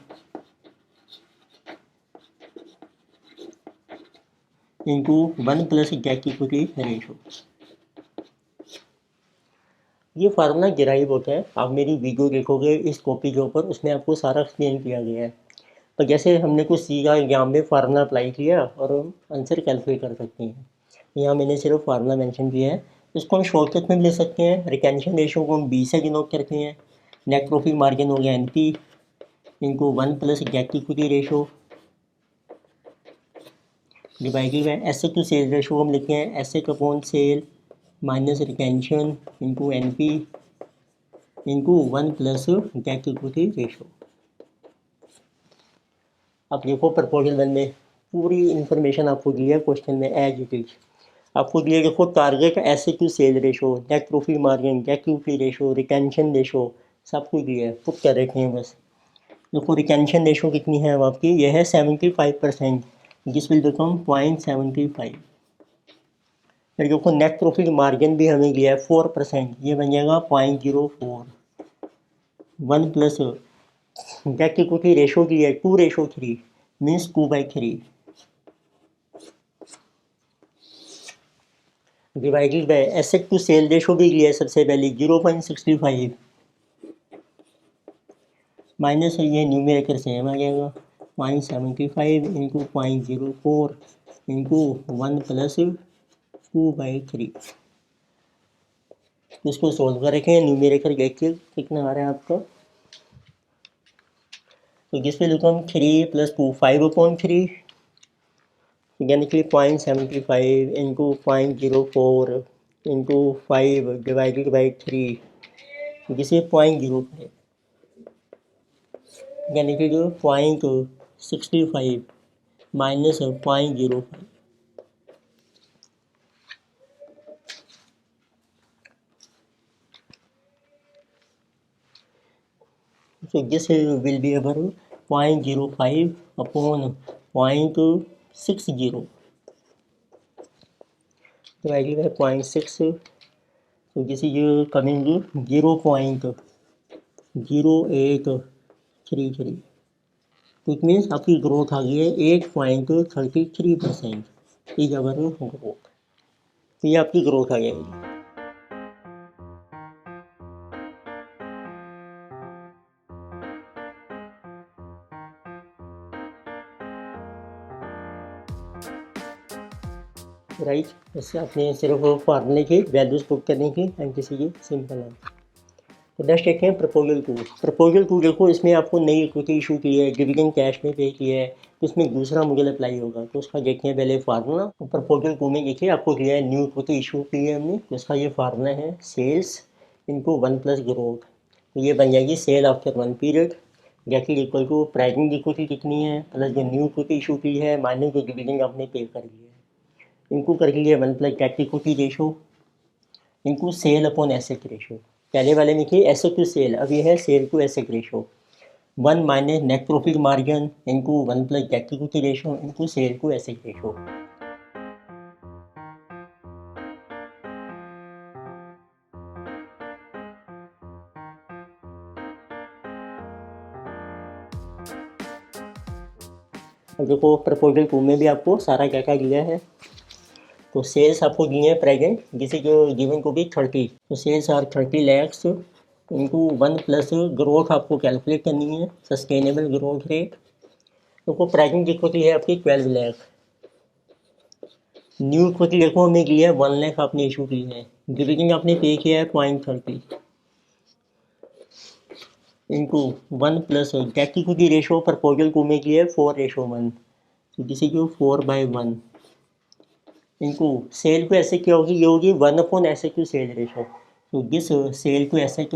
इनको 1 प्लस डेट इक्विटी रेशो। ये फार्मूला डिराइव होता है, आप मेरी वीडियो देखोगे इस कॉपी के ऊपर, उसमें आपको सारा एक्सप्लेन किया गया है। तो जैसे हमने कुछ सीखा एग्जाम में फार्मूला अप्लाई किया और हम आंसर कैलकुलेट कर सकते हैं। यहाँ मैंने सिर्फ फार्मूला मेंशन किया है, इसको हम शॉर्टकट में भी ले सकते हैं। रिटेंशन रेशो को हम बी से डिनोट करते हैं, नेट प्रॉफिट मार्जिन हो गया NP इनको 1 plus debt equity ratio divided by asset to sale ratio हम लिखते हैं asset upon sale minus retention into NP into 1 plus debt equity ratio. अब देखो प्रपोजल 1 में पूरी इन्फॉर्मेशन आपको दी है क्वेश्चन में एज इट इज। आपको दिया देखो target asset to sale ratio, net profit margin, debt equity ratio, retention ratio सब कुछ दिया है, पुट कर रखे हैं बस। देखो रिटेंशन रेशो कितनी है अब आपकी, यह है 75%, दिस विल बिकम 0.75। फिर देखो नेट प्रॉफिट मार्जिन भी हमें दिया है 4%, ये बन जाएगा 0.04। 1 प्लस डेट इक्विटी रेशो की है 2:3 means 2/3 divided by asset to sale ratio भी लिया है सबसे पहले 0.65 माइनस ये न्यूमेरेटर सेम आ जाएगा 0.75 इंटू 0.04 इंटू 1 प्लस 2/3। इसको सोल्व कर रखें, न्यूमेरेटर देखिए कितना आ रहा है आपका। तो जिस पे लिखो हम 3 + 2 5/3 यानी कि 0.75 इंटू 0.04 इंटू 5 डिवाइडेड बाई 3 जिसे 0.05 यानी कि जो 0.65 minus 0.05। So this will be about 0.05 upon 0.60 divided by 0.6. So this is coming to 0.0833. तो इट मीन्स आपकी ग्रोथ आ गई है 8.33% इज अवर ग्रोथ। तो ये आपकी ग्रोथ आ जाएगी। राइट, इससे आपने सिर्फ फार्मूले की वैल्यूज पुट करने की एंड किसी की सिंपल है। तो नेक्स्ट देखते हैं प्रपोजल 2। प्रपोजल 2 देखो इसमें आपको नई इक्विटी इशू की है, डिविडेंड कैश में पे किया है, तो इसमें दूसरा मॉडल अप्लाई होगा। तो उसका देखते हैं पहले फार्मूला। तो प्रपोजल 2 में देखिए आपको दिया है न्यू इक्विटी इशू की है हमने, तो इसका ये फार्मूला है सेल्स इनटू 1 प्लस ग्रोथ। तो ये बन जाएगी सेल आफ्टर 1 पीरियड जैसे इक्वल टू प्राइसिंग इक्विटी कितनी है प्लस जो न्यू इक्विटी इशू की है माइनस जो डिविडेंड आपने पे कर लिया है, इनको कर लिए 1 प्लस डेट इक्विटी रेशो इनको सेल अपॉन एसेट रेशो। पहले वाले में कि एसेट टू सेल, अब ये है sale to asset ratio. 1 minus net profit margin इनको 1 प्लस डेट इक्विटी रेशो इनको सेल टू एसेट रेशो। अब देखो प्रपोजल 2 में भी आपको सारा क्या क्या दिया है। तो सेल्स आपको दिए हैं प्रेजेंट जिसे जो गिवन को भी 30, तो sales are 30 lakhs into 1 plus growth आपको कैलकुलेट करनी है सस्टेनेबल ग्रोथ रेट। तो वो प्रेजेंट इक्विटी है आपकी 12 लाख न्यू इक्विटी देखो हमें की है 1 लाख आपने इशू की है, डिविडेंड आपने पे किया है 0.30 into 1 plus debt equity ratio proposal को में की है 4:1, तो this is 4/1 into sale to asset क्या होगी, ये होगी 1 एसेट टू सेल रेशो, तो दिस सेल टू एसेट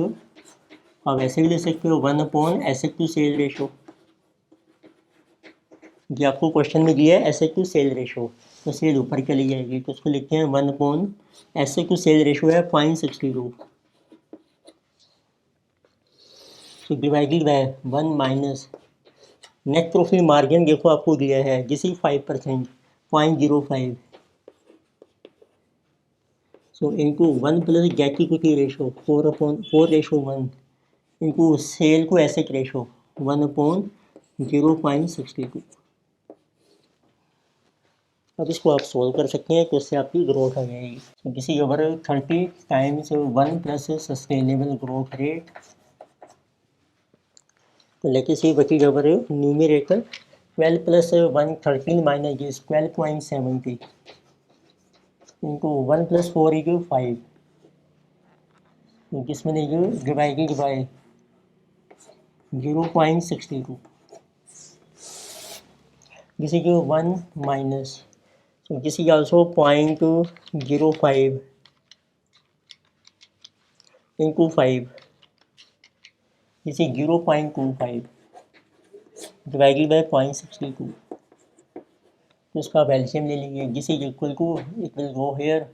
आप ऐसे भी ले सकते हो 1 एसेट टू सेल रेशो, ये आपको क्वेश्चन में दिया है एसेट टू सेल रेशो, तो सेल ऊपर चली जाएगी, तो उसको लिखते हैं 1 एसेट टू सेल रेशो है 0.62, तो divided by 1 minus net profit margin देखो आपको दिया है जिस is 5%, 0.05, so into 1 plus debt equity ratio 4:1 into sale to asset ratio 1/0.62। अब इसको आप सोल्व कर सकते हैं तो इससे आपकी ग्रोथ आ जाएगी, तो किसी over 30 times 1 plus sustainable growth rate, तो लेके see what is over numerator 12 plus 113 minus is 12.70 into 1 plus 4 is 5, जिसमें divided by 0.62, this is 1 minus, so this is also 0.05 into 5, this is 0.25 divided by 0.62, तो इसका आप LCM ले लीजिए, this is equal to it will go here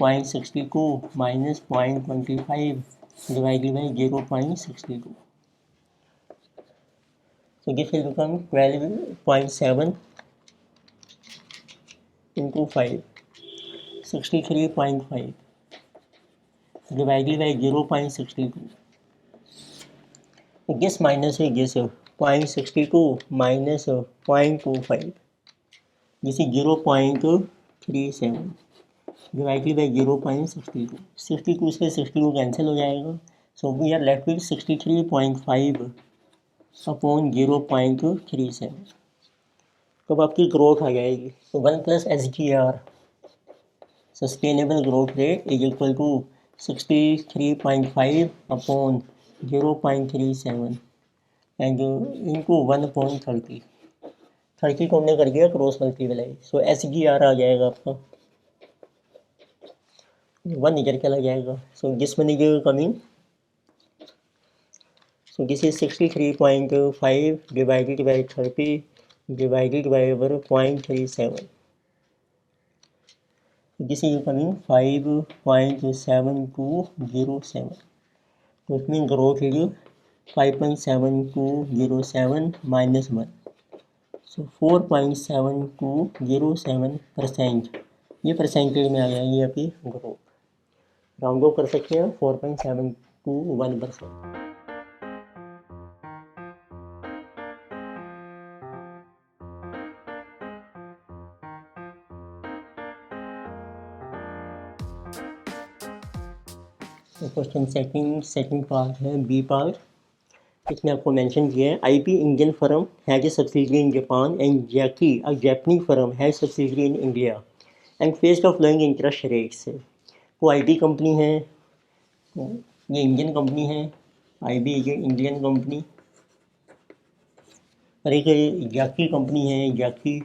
0.62 minus 0.25 divided by 0.62, so this will become 12.7 into 5, 63.5 divided by 0.62, guess minus है guess 0.62 minus 0.25, this is 0.37 divided by 0.62, 62 से 62 cancel हो जाएगा, so we are left with 63.5 upon 0.37, तो आपकी growth आ जाएगी, तो 1 plus SGR sustainable growth rate is equal to 63.5 upon 0.37 and into 1/30, 30 को हमने कर दिया क्रॉस मल्टीप्लाई, सो SGR आ जाएगा आपका 1 इधर चला जाएगा, so this money coming, so this is 63.5 divided by 30 divided by over 0.37, this is coming 5.7207, so it means growth is 5.7207 minus 1, so 4.7207%, ये परसेंटेज में आ जाएगी आपकी ग्रोथ, राउंड ऑफ कर सकते हैं 4.721%। क्वेश्चन सेकंड पार्ट है बी पार्ट, इसमें आपको मेंशन किया है IP Indian firm has a subsidiary in Japan and JK a Japanese firm has subsidiary in India and faced of flowing interest rates, वो IP company है, ये Indian company है, IB ये Indian company, और एक जैकी company है, जैकी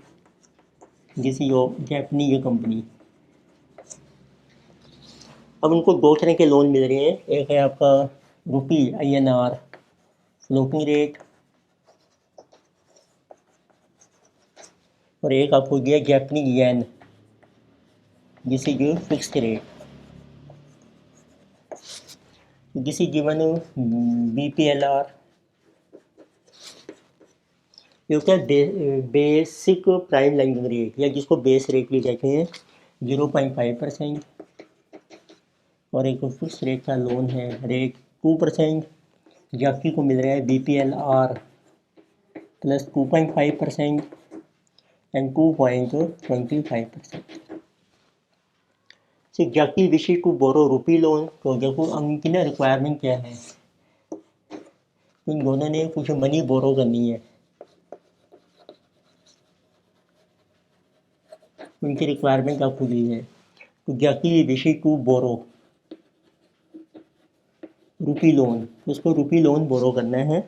जिसी जापानी ये कंपनी, अब उनको दो तरह के लोन मिल रहे हैं, एक है आपका रुपी INR फ्लोटिंग रेट और एक आपको दिया Japanese yen this is fixed rate, this is given BPLR, ये होता है बेसिक प्राइम लैंडिंग रेट या जिसको बेस रेट भी कहते हैं 0.5%, और एक फिक्स रेट का लोन है रेट 2%, जाकी को मिल रहा है BPLR plus 2.5% and 2.25%, so JK wish to borrow rupee loan, तो देखो उनकी ना रिक्वायरमेंट क्या है, इन दोनों ने कुछ मनी बोरो करनी है, उनकी रिक्वायरमेंट आपको दी है। तो exactly wish to borrow rupee loan, तो उसको रुपी लोन बोरो करना है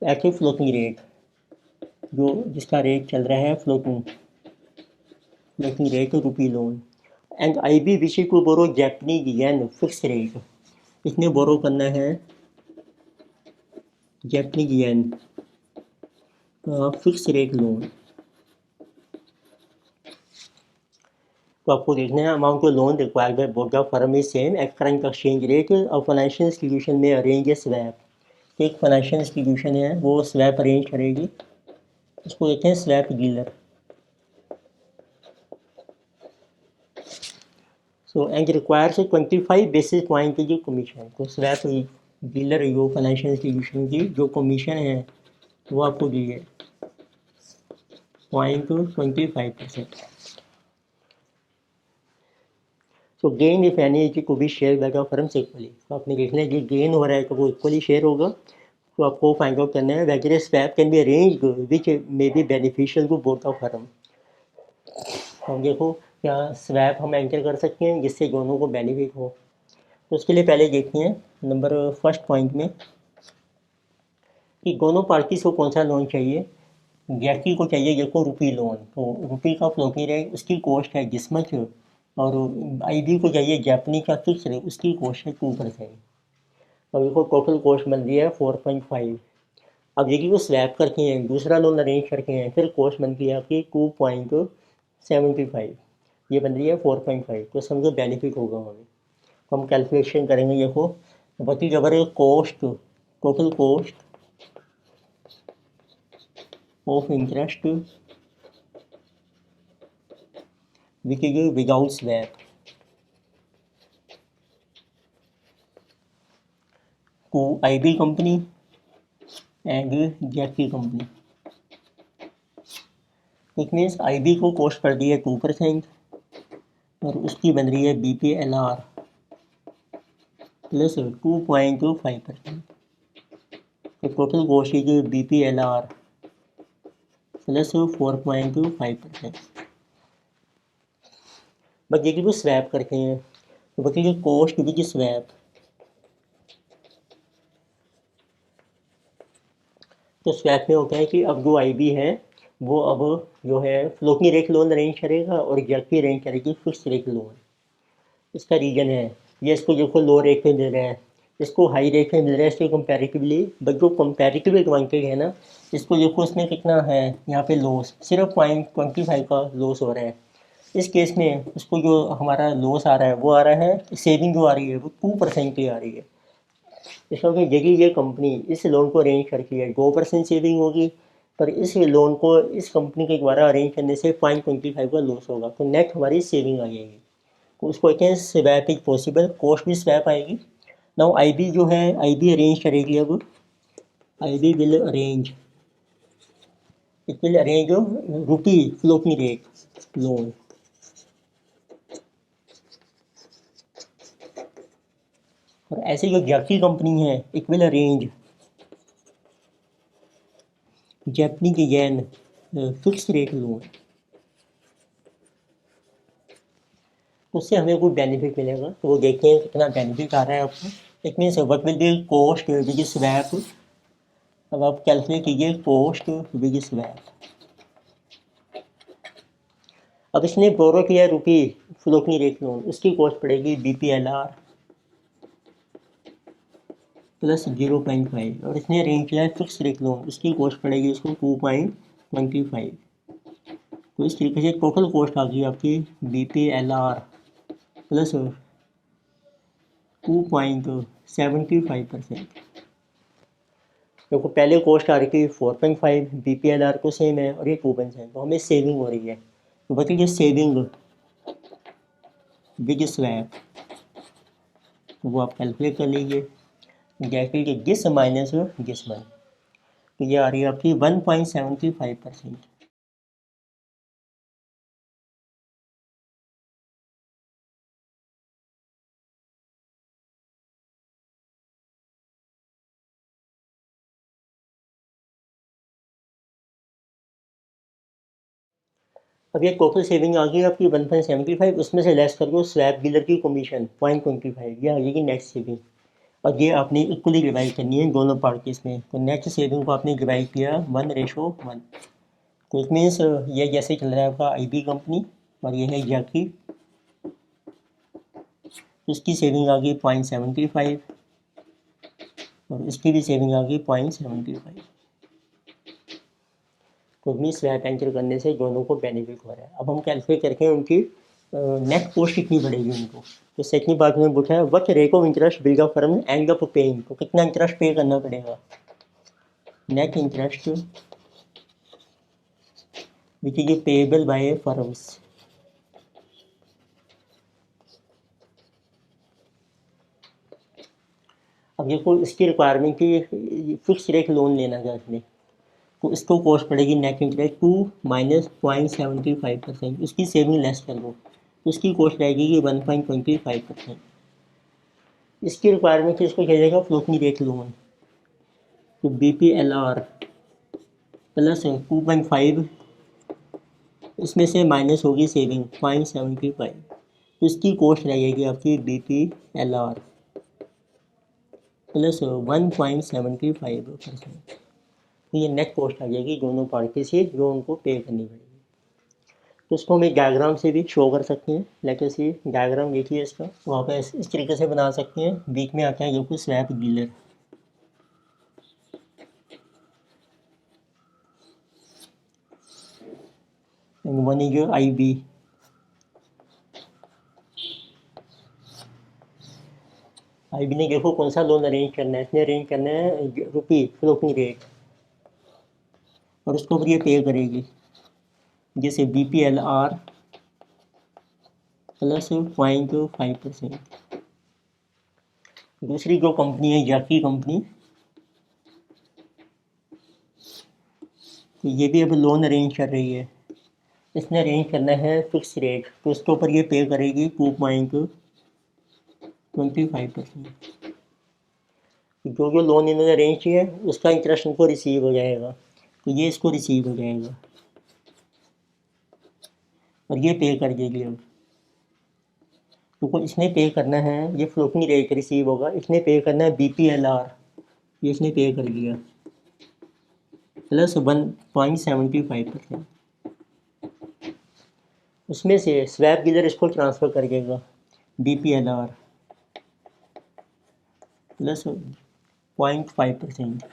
एट ए फ्लोटिंग रेट, जो जिसका रेट चल रहा है floating rate rupee loan. And I B wish to borrow Japanese yen fix rate, इसने बोरो करना है Japanese yen fix rate loan. तो आपको देखना है amount of loan required by both the firm is same at current exchange rate. और financial institution में arrange a swap, तो एक फाइनेंशियल इंस्टीट्यूशन है वो स्वैप अरेंज करेगी, उसको कहते हैं swap dealer. So and requires 25 basis point की कमीशन, तो स्वैप डीलर जो फाइनेंशियल इंस्टीट्यूशन की जो कमीशन है वो आपको दी है 0.25%। So gain if any is to be share by the firms equally, तो आपने देखना है कि गेन हो रहा है तो वो इक्वली शेयर होगा। तो आपको फाइंड आउट करना है whether swap can be arranged which may be beneficial to both the firm. हम देखो क्या स्वैप हम एंटर कर सकते हैं जिससे दोनों को बेनिफिट हो। तो उसके लिए पहले देखते हैं नंबर फर्स्ट पॉइंट में कि दोनों पार्टीज को कौन सा लोन चाहिए। व्यक्ति को चाहिए देखो रुपी लोन, तो रुपी का फ्लोटिंग रेट उसकी कॉस्ट है जिस मच, और आईबी को चाहिए जापानी का फिक्स रेट उसकी कॉस्ट है 2%। अब देखो टोटल कॉस्ट बन रही है 4.5। अब देखिए वो स्वैप करके हैं दूसरा लोन अरेंज करके हैं फिर कॉस्ट बनती है आपकी 2.75, ये बन रही है 4.5। तो समझो बेनिफिट होगा हमें। तो हम कैलकुलेशन करेंगे देखो what is our cost, total cost of interest which is without swap to IB company and JP company. It means IB को कॉस्ट कर दी है 2% और उसकी बन रही है BPLR प्लस 2.5%। तो total cost is BPLR plus 4.5%। But देखिए वो स्वैप करते हैं तो बताइए कॉस्ट विच स्वैप, तो स्वैप में होता है कि अब जो आईबी है वो अब जो है फ्लोटिंग रेट लोन अरेंज करेगा और जेपी अरेंज करेगी फिक्स रेट लोन। इसका रीजन है ये इसको देखो लो रेट पे मिल रहा है, इसको हाई रेट पे मिल रहा है इसके कंपैरेटिवली, बट जो कंपैरेटिव एडवांटेज है ना इसको देखो इसमें कितना है यहाँ पे लॉस सिर्फ 0.25 का लॉस हो रहा है। इस केस में उसको जो हमारा लॉस आ रहा है वो आ रहा है, सेविंग जो आ रही है वो 2% की आ रही है। इसका मतलब यदि ये कंपनी इस लोन को अरेंज करती है 2% सेविंग होगी, पर इस लोन को इस कंपनी के द्वारा अरेंज करने से 0.25 का लॉस होगा, तो नेट हमारी सेविंग आ जाएगी। तो उसको कहते हैं स्वैप इज पॉसिबल, कॉस्ट भी स्वैप आएगी। नाउ आईबी जो है आईबी अरेंज करेगी, अब IB will arrange, it will arrange rupee floating rate loan. और ऐसे जो जापानी कंपनी है इट विल अरेंज जापानी येन फिक्स रेट लोन। उससे हमें कोई बेनिफिट मिलेगा तो वो देखते हैं कितना बेनिफिट आ रहा है आपको। It means what will B cost with swap, अब आप कैलकुलेट कीजिए कॉस्ट विद स्वैप। अब इसने बोरो किया रुपी फ्लोटिंग रेट लोन, उसकी कॉस्ट पड़ेगी BPLR प्लस 0.5, और इसने अरेंज किया है फिक्स रेट लोन, उसकी कॉस्ट पड़ेगी इसको 2.25। तो इस तरीके से टोटल कॉस्ट आ गई आपकी BPLR प्लस 2.75%। देखो पहले कॉस्ट आ रही थी 4.5, BPLR को सेम है और ये 2%, तो हमें सेविंग हो रही है। तो बताइए सेविंग विद स्वैप, तो वो आप कैलकुलेट कर लीजिए जैसे कि जिस माइनस जिस वन, तो ये आ रही है आपकी 1.75%। अब ये टोटल सेविंग आ गई आपकी 1.75, उसमें से लेस कर दो स्वैप डीलर की कमीशन 0.25, ये आ जाएगी नेट सेविंग। और ये आपने इक्वली डिवाइड करनी है दोनों पार्टीज में। तो नेट सेविंग को आपने डिवाइड किया 1:1। तो इट मीन्स ये जैसे चल रहा है आपका IB कंपनी और ये है जैकी, इसकी सेविंग आ गई 0.75 और इसकी भी सेविंग आ गई 0.75। तो मीन स्वैप एंटर करने से दोनों को बेनिफिट हो रहा है। अब हम कैलकुलेट करके उनकी नेट कॉस्ट कितनी बढ़ेगी उनको। तो सेकंड पार्ट में पूछा है what rate of interest will the firm and up paying, तो कितना इंटरेस्ट पे करना पड़ेगा। Net interest which is payable by firms. अब देखो इसकी रिक्वायरमेंट की फिक्स रेट लोन लेना था इसने, तो इसको कॉस्ट पड़ेगी नेट इंटरेस्ट 2 माइनस 0.75%, उसकी सेविंग लेस कर दो तो इसकी कॉस्ट रहेगी कि 1.25%। इसकी रिक्वायरमेंट इसको कह जाएगा फ्लोटिंग रेट लोन, तो BPLR प्लस 2.5, इसमें से माइनस होगी सेविंग 0.75, तो इसकी कॉस्ट रहेगी आपकी BPLR प्लस 1.75%। तो ये नेट कॉस्ट आ जाएगी दोनों पार्टी से जो उनको पे करनी पड़ेगी। तो इसको हम एक डायग्राम से भी शो कर सकते हैं। लेट अस सी डायग्राम देखिए इसका, वहाँ पे इस तरीके से बना सकते हैं। बीच में आता है जो कि swap dealer, and one is your IB। IB ने देखो कौन सा लोन अरेंज करना है, इसने अरेंज करना है रुपी फ्लोटिंग रेट, और उसको फिर ये पे करेगी जैसे BPLR प्लस 0.5%। दूसरी जो कंपनी है जैकी कंपनी, तो ये भी अब लोन अरेंज कर रही है। इसने अरेंज करना है फिक्स रेट, तो उसके ऊपर ये पे करेगी 2.25%। जो जो लोन इन्होंने अरेंज किया है उसका इंटरेस्ट इनको रिसीव हो जाएगा, तो ये इसको रिसीव हो जाएगा और ये पे कर देगी। अब तो इसने पे करना है, ये फ्लोटिंग रेट रिसीव होगा, इसने पे करना है BPLR, ये इसने पे कर दिया प्लस 1.75%। उसमें से स्वैप डीलर इसको ट्रांसफ़र कर देगा BPLR प्लस 0.5%,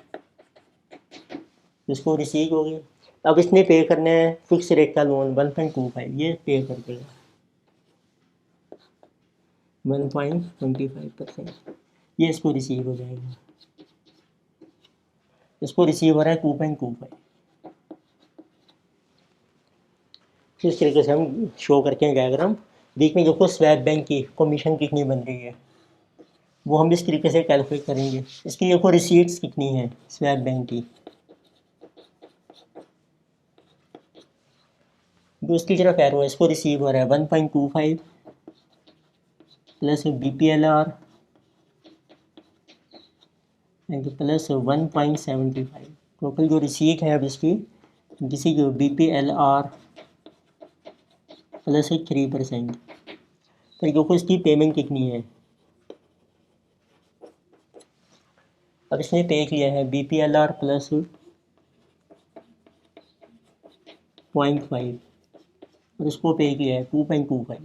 इसको रिसीव हो गया। अब इसने पे करना है फिक्स रेट का लोन 1.25, ये पे कर देगा 1.25%, ये इसको रिसीव हो जाएगा। इसको रिसीव हो रहा है 2.25। इस तरीके से हम शो करके हैं डायग्राम। बीच में देखो स्वैप बैंक की कमीशन कितनी बन रही है, वो हम इस तरीके से कैलकुलेट करेंगे। इसकी देखो रिसीट्स कितनी है स्वैप बैंक की, जो इसकी तरफ एरो है इसको रिसीव हो रहा है 1.25 plus BPLR and plus 1.75। Total जो रिसीट है अब इसकी, जिसकी जो BPLR प्लस 3%। तो देखो इसकी पेमेंट कितनी है। अब इसने पे किया है BPLR प्लस 0.5 और इसको पे किया है 2.25।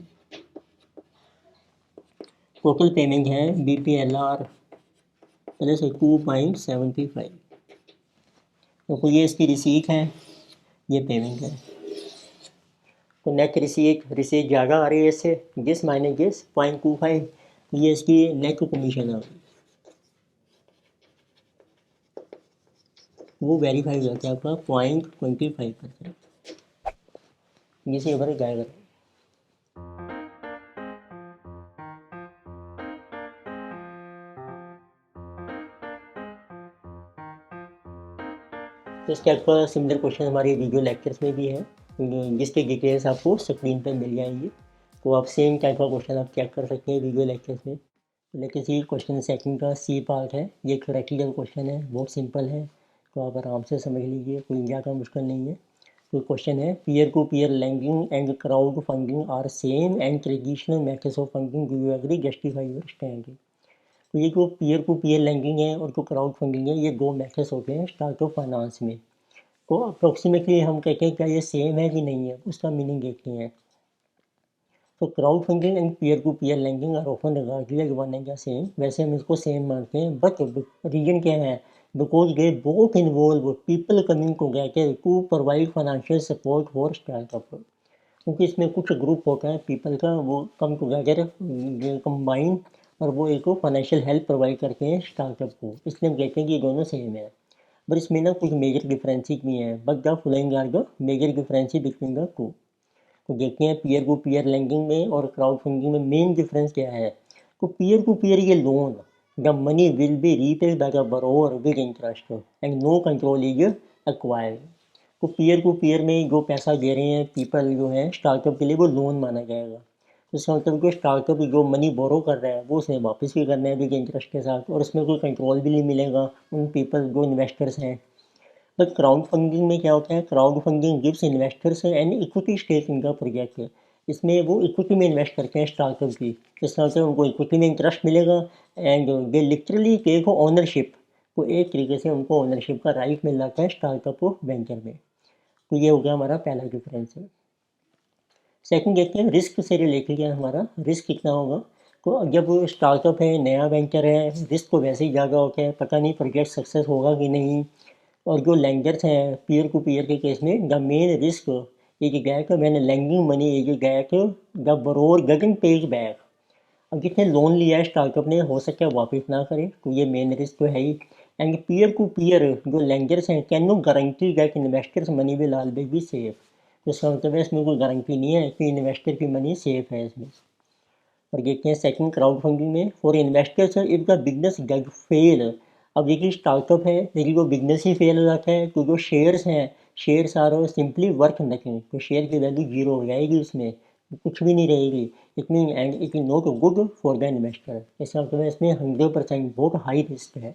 टोटल पेमेंट है BPLR प्लस 2.75। तो ये इसकी रिसीट है, ये पेमेंट है। तो नेट रिसीट ज़्यादा आ रही है इससे, जिस माइनस जिस 0.25, ये इसकी नेट कमीशन आ गई, वो वेरीफाई हो जाता है आपका 0.25%, जिसे ऊपर जाएगा। तो इसके आपका सिमिलर क्वेश्चन हमारे वीडियो लेक्चर्स में भी है, जिसके डिटेल्स आपको स्क्रीन पर मिल जाएंगे। तो आप सेम टाइप का क्वेश्चन आप चेक कर सकते हैं वीडियो लेक्चर्स में। लेकिन सी क्वेश्चन सेकंड का C पार्ट है, ये थ्योरेटिकल क्वेश्चन है, बहुत सिंपल है, तो आप आराम से समझ लीजिए, कोई ज़्यादा मुश्किल नहीं है। तो क्वेश्चन है peer to peer lending and crowd funding are same and traditional methods of funding, do you agree, justify your stand. तो ये जो पीयर टू पीयर लैंडिंग है और जो क्राउड फंडिंग है, ये दो मेथड्स होते हैं स्टार्टअप फाइनेंस में। तो अप्रोक्सीमेटली हम कहते हैं क्या ये सेम है कि नहीं है, उसका मीनिंग देखते हैं। तो crowd funding and peer to peer lending are often regarded one and the same, वैसे हम इसको सेम मानते हैं, बट रीजन क्या है, because they both involve people coming together to provide financial support for startup. क्योंकि इसमें कुछ ग्रुप होता है पीपल का, वो कम टुगेदर कंबाइन और वो एक फाइनेंशियल हेल्प प्रोवाइड करते हैं स्टार्टअप को, इसलिए हम कहते हैं कि ये दोनों सेम है। बट इसमें ना कुछ मेजर डिफरेंसेस भी हैं, but the following are the major differences between the two. तो देखते हैं पीयर टू पीयर लैंडिंग में और क्राउड फंडिंग में मेन डिफरेंस क्या है। तो पीयर टू पीयर ये loan, the money will be repaid by the borrower with interest and no control is acquired. तो पीयर टू पीयर में जो पैसा दे रहे हैं पीपल जो है स्टार्टअप के लिए, वो लोन माना जाएगा। तो इसका मतलब जो स्टार्टअप जो मनी बोरो कर रहा है वो उसने वापस भी करना है विद इंटरेस्ट के साथ, और उसमें कोई कंट्रोल भी नहीं मिलेगा उन पीपल जो इन्वेस्टर्स हैं। बट क्राउड फंडिंग में क्या होता है, crowd funding gives investors and equity stake in the project. इसमें वो इक्विटी में इन्वेस्ट करते हैं स्टार्टअप की, इस तरह से उनको इक्विटी में इंटरेस्ट मिलेगा and they literally take ownership. तो एक तरीके से उनको ओनरशिप का राइट मिल जाता है स्टार्टअप वेंचर में। तो ये हो गया हमारा पहला डिफरेंस है। सेकंड देखते हैं रिस्क से रिलेटेड है हमारा, रिस्क कितना होगा। तो जब स्टार्टअप है, नया वेंचर है, रिस्क तो वैसे ही ज़्यादा होता है, पता नहीं प्रोजेक्ट सक्सेस होगा कि नहीं। और जो लेंडर्स हैं पीयर टू पीयर के केस में, the main risk is that when lending money is that the borrower doesn't पे बैक। अब जिसने लोन लिया है स्टार्टअप ने, हो सकता है वापस ना करे, तो ये मेन रिस्क तो है ही। एंड पीयर टू पीयर जो लेंडर्स हैं can no guarantee that investors money will always be safe. तो इसका मतलब है इसमें कोई गारंटी नहीं है कि इन्वेस्टर की मनी सेफ है इसमें। और देखते हैं सेकंड क्राउड फंडिंग में, for investors if the business does fail. अब देखिए स्टार्टअप है लेकिन वो बिजनेस ही फेल हो जाता है, तो जो शेयर्स हैं, shares are simply worth nothing, तो शेयर की वैल्यू जीरो हो जाएगी, उसमें कुछ भी नहीं रहेगी। It mean and it is not good for the investor. इसका मतलब है इसमें 100% बहुत हाई रिस्क है।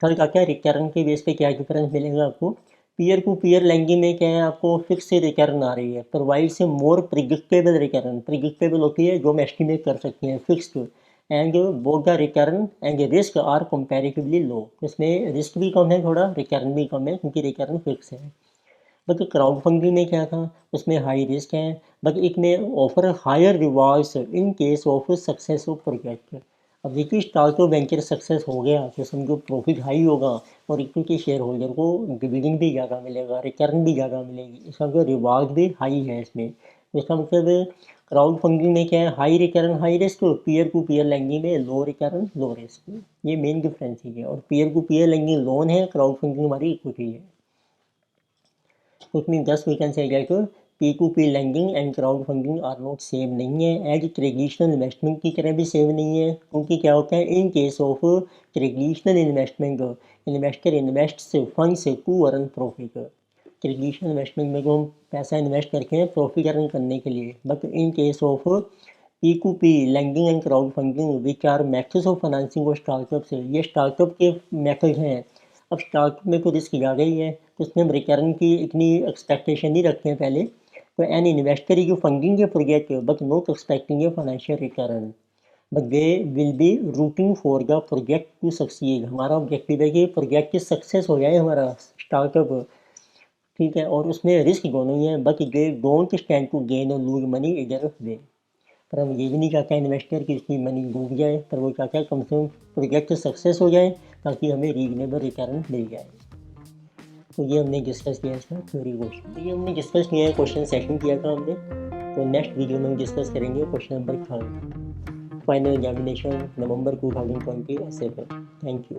थर्ड क्या है, रिटर्न के बेस पे क्या डिफरेंस मिलेगा आपको। पीयर टू पीयर लैंडिंग में क्या है, आपको फिक्स रिटर्न आ रही है, प्रोवाइड से मोर प्रिडिक्टेबल रिटर्न। प्रिडिक्टेबल होती है जो हम एस्टिमेट कर सकते हैं, fixed. And both the return and risk are comparatively low. इसमें रिस्क भी कम है थोड़ा, रिटर्न भी कम है क्योंकि रिटर्न फिक्स है। बट क्राउड फंडिंग में क्या था, उसमें हाई रिस्क है, but it may offer higher rewards in case of success of project. अब देखिए स्टार्टअप वेंचर सक्सेस हो गया तो समझो प्रॉफिट हाई होगा, और इक्विटी शेयर होल्डर को डिविडेंड भी ज़्यादा मिलेगा, रिटर्न भी ज़्यादा मिलेगी, इसका मतलब रिवार्ड भी हाई है इसमें। तो इसका मतलब क्राउड फंडिंग में क्या है, high return high risk, peer to peer lending में लो रिटर्न लो रिस्क। ये मेन डिफरेंस ही है। और peer to peer lending loan है, क्राउड फंडिंग हमारी इक्विटी है। उसमें 10 वीकेंड से गए तो P to P lending and crowd funding are not same नहीं है, एज ट्रेडिशनल इन्वेस्टमेंट की तरह भी सेम नहीं है। क्योंकि क्या होता है, in case of traditional investment investor invest funds to earn profit. Traditional investment में जो हम पैसा इन्वेस्ट करते हैं प्रॉफिट अर्न करने के लिए, but in case of P to P lending and crowd funding which are methods of financing of startup से, ये स्टार्टअप के मेथड हैं। अब स्टार्टअप में तो रिस्क ज़्यादा ही है, तो उसमें हम रिटर्न की इतनी एक्सपेक्टेशन नहीं रखते हैं पहले। तो एन इन्वेस्टर जो फंडिंग है project but not expecting a financial return, but they will be rooting for the project to succeed. हमारा ऑब्जेक्टिव है कि प्रोजेक्ट सक्सेस हो जाए हमारा स्टार्टअप, ठीक है, और उसमें रिस्क दोनों ही है, but they don't stand to gain और लूज मनी इधर वे। पर हम ये भी नहीं चाहते इन्वेस्टर की इसकी मनी डूब जाए, पर वो चाहता है कम से कम प्रोजेक्ट सक्सेस हो जाए ताकि हमें रीजनेबल रिटर्न मिल जाए। तो ये हमने डिस्कस किया इसका थ्योरी क्वेश्चन, तो ये हमने डिस्कस किया है, क्वेश्चन सेशन किया था हमने। तो नेक्स्ट वीडियो में हम डिस्कस करेंगे क्वेश्चन नंबर 3, फाइनल एग्जामिनेशन नवंबर 2020 ऐसे पर। Thank you.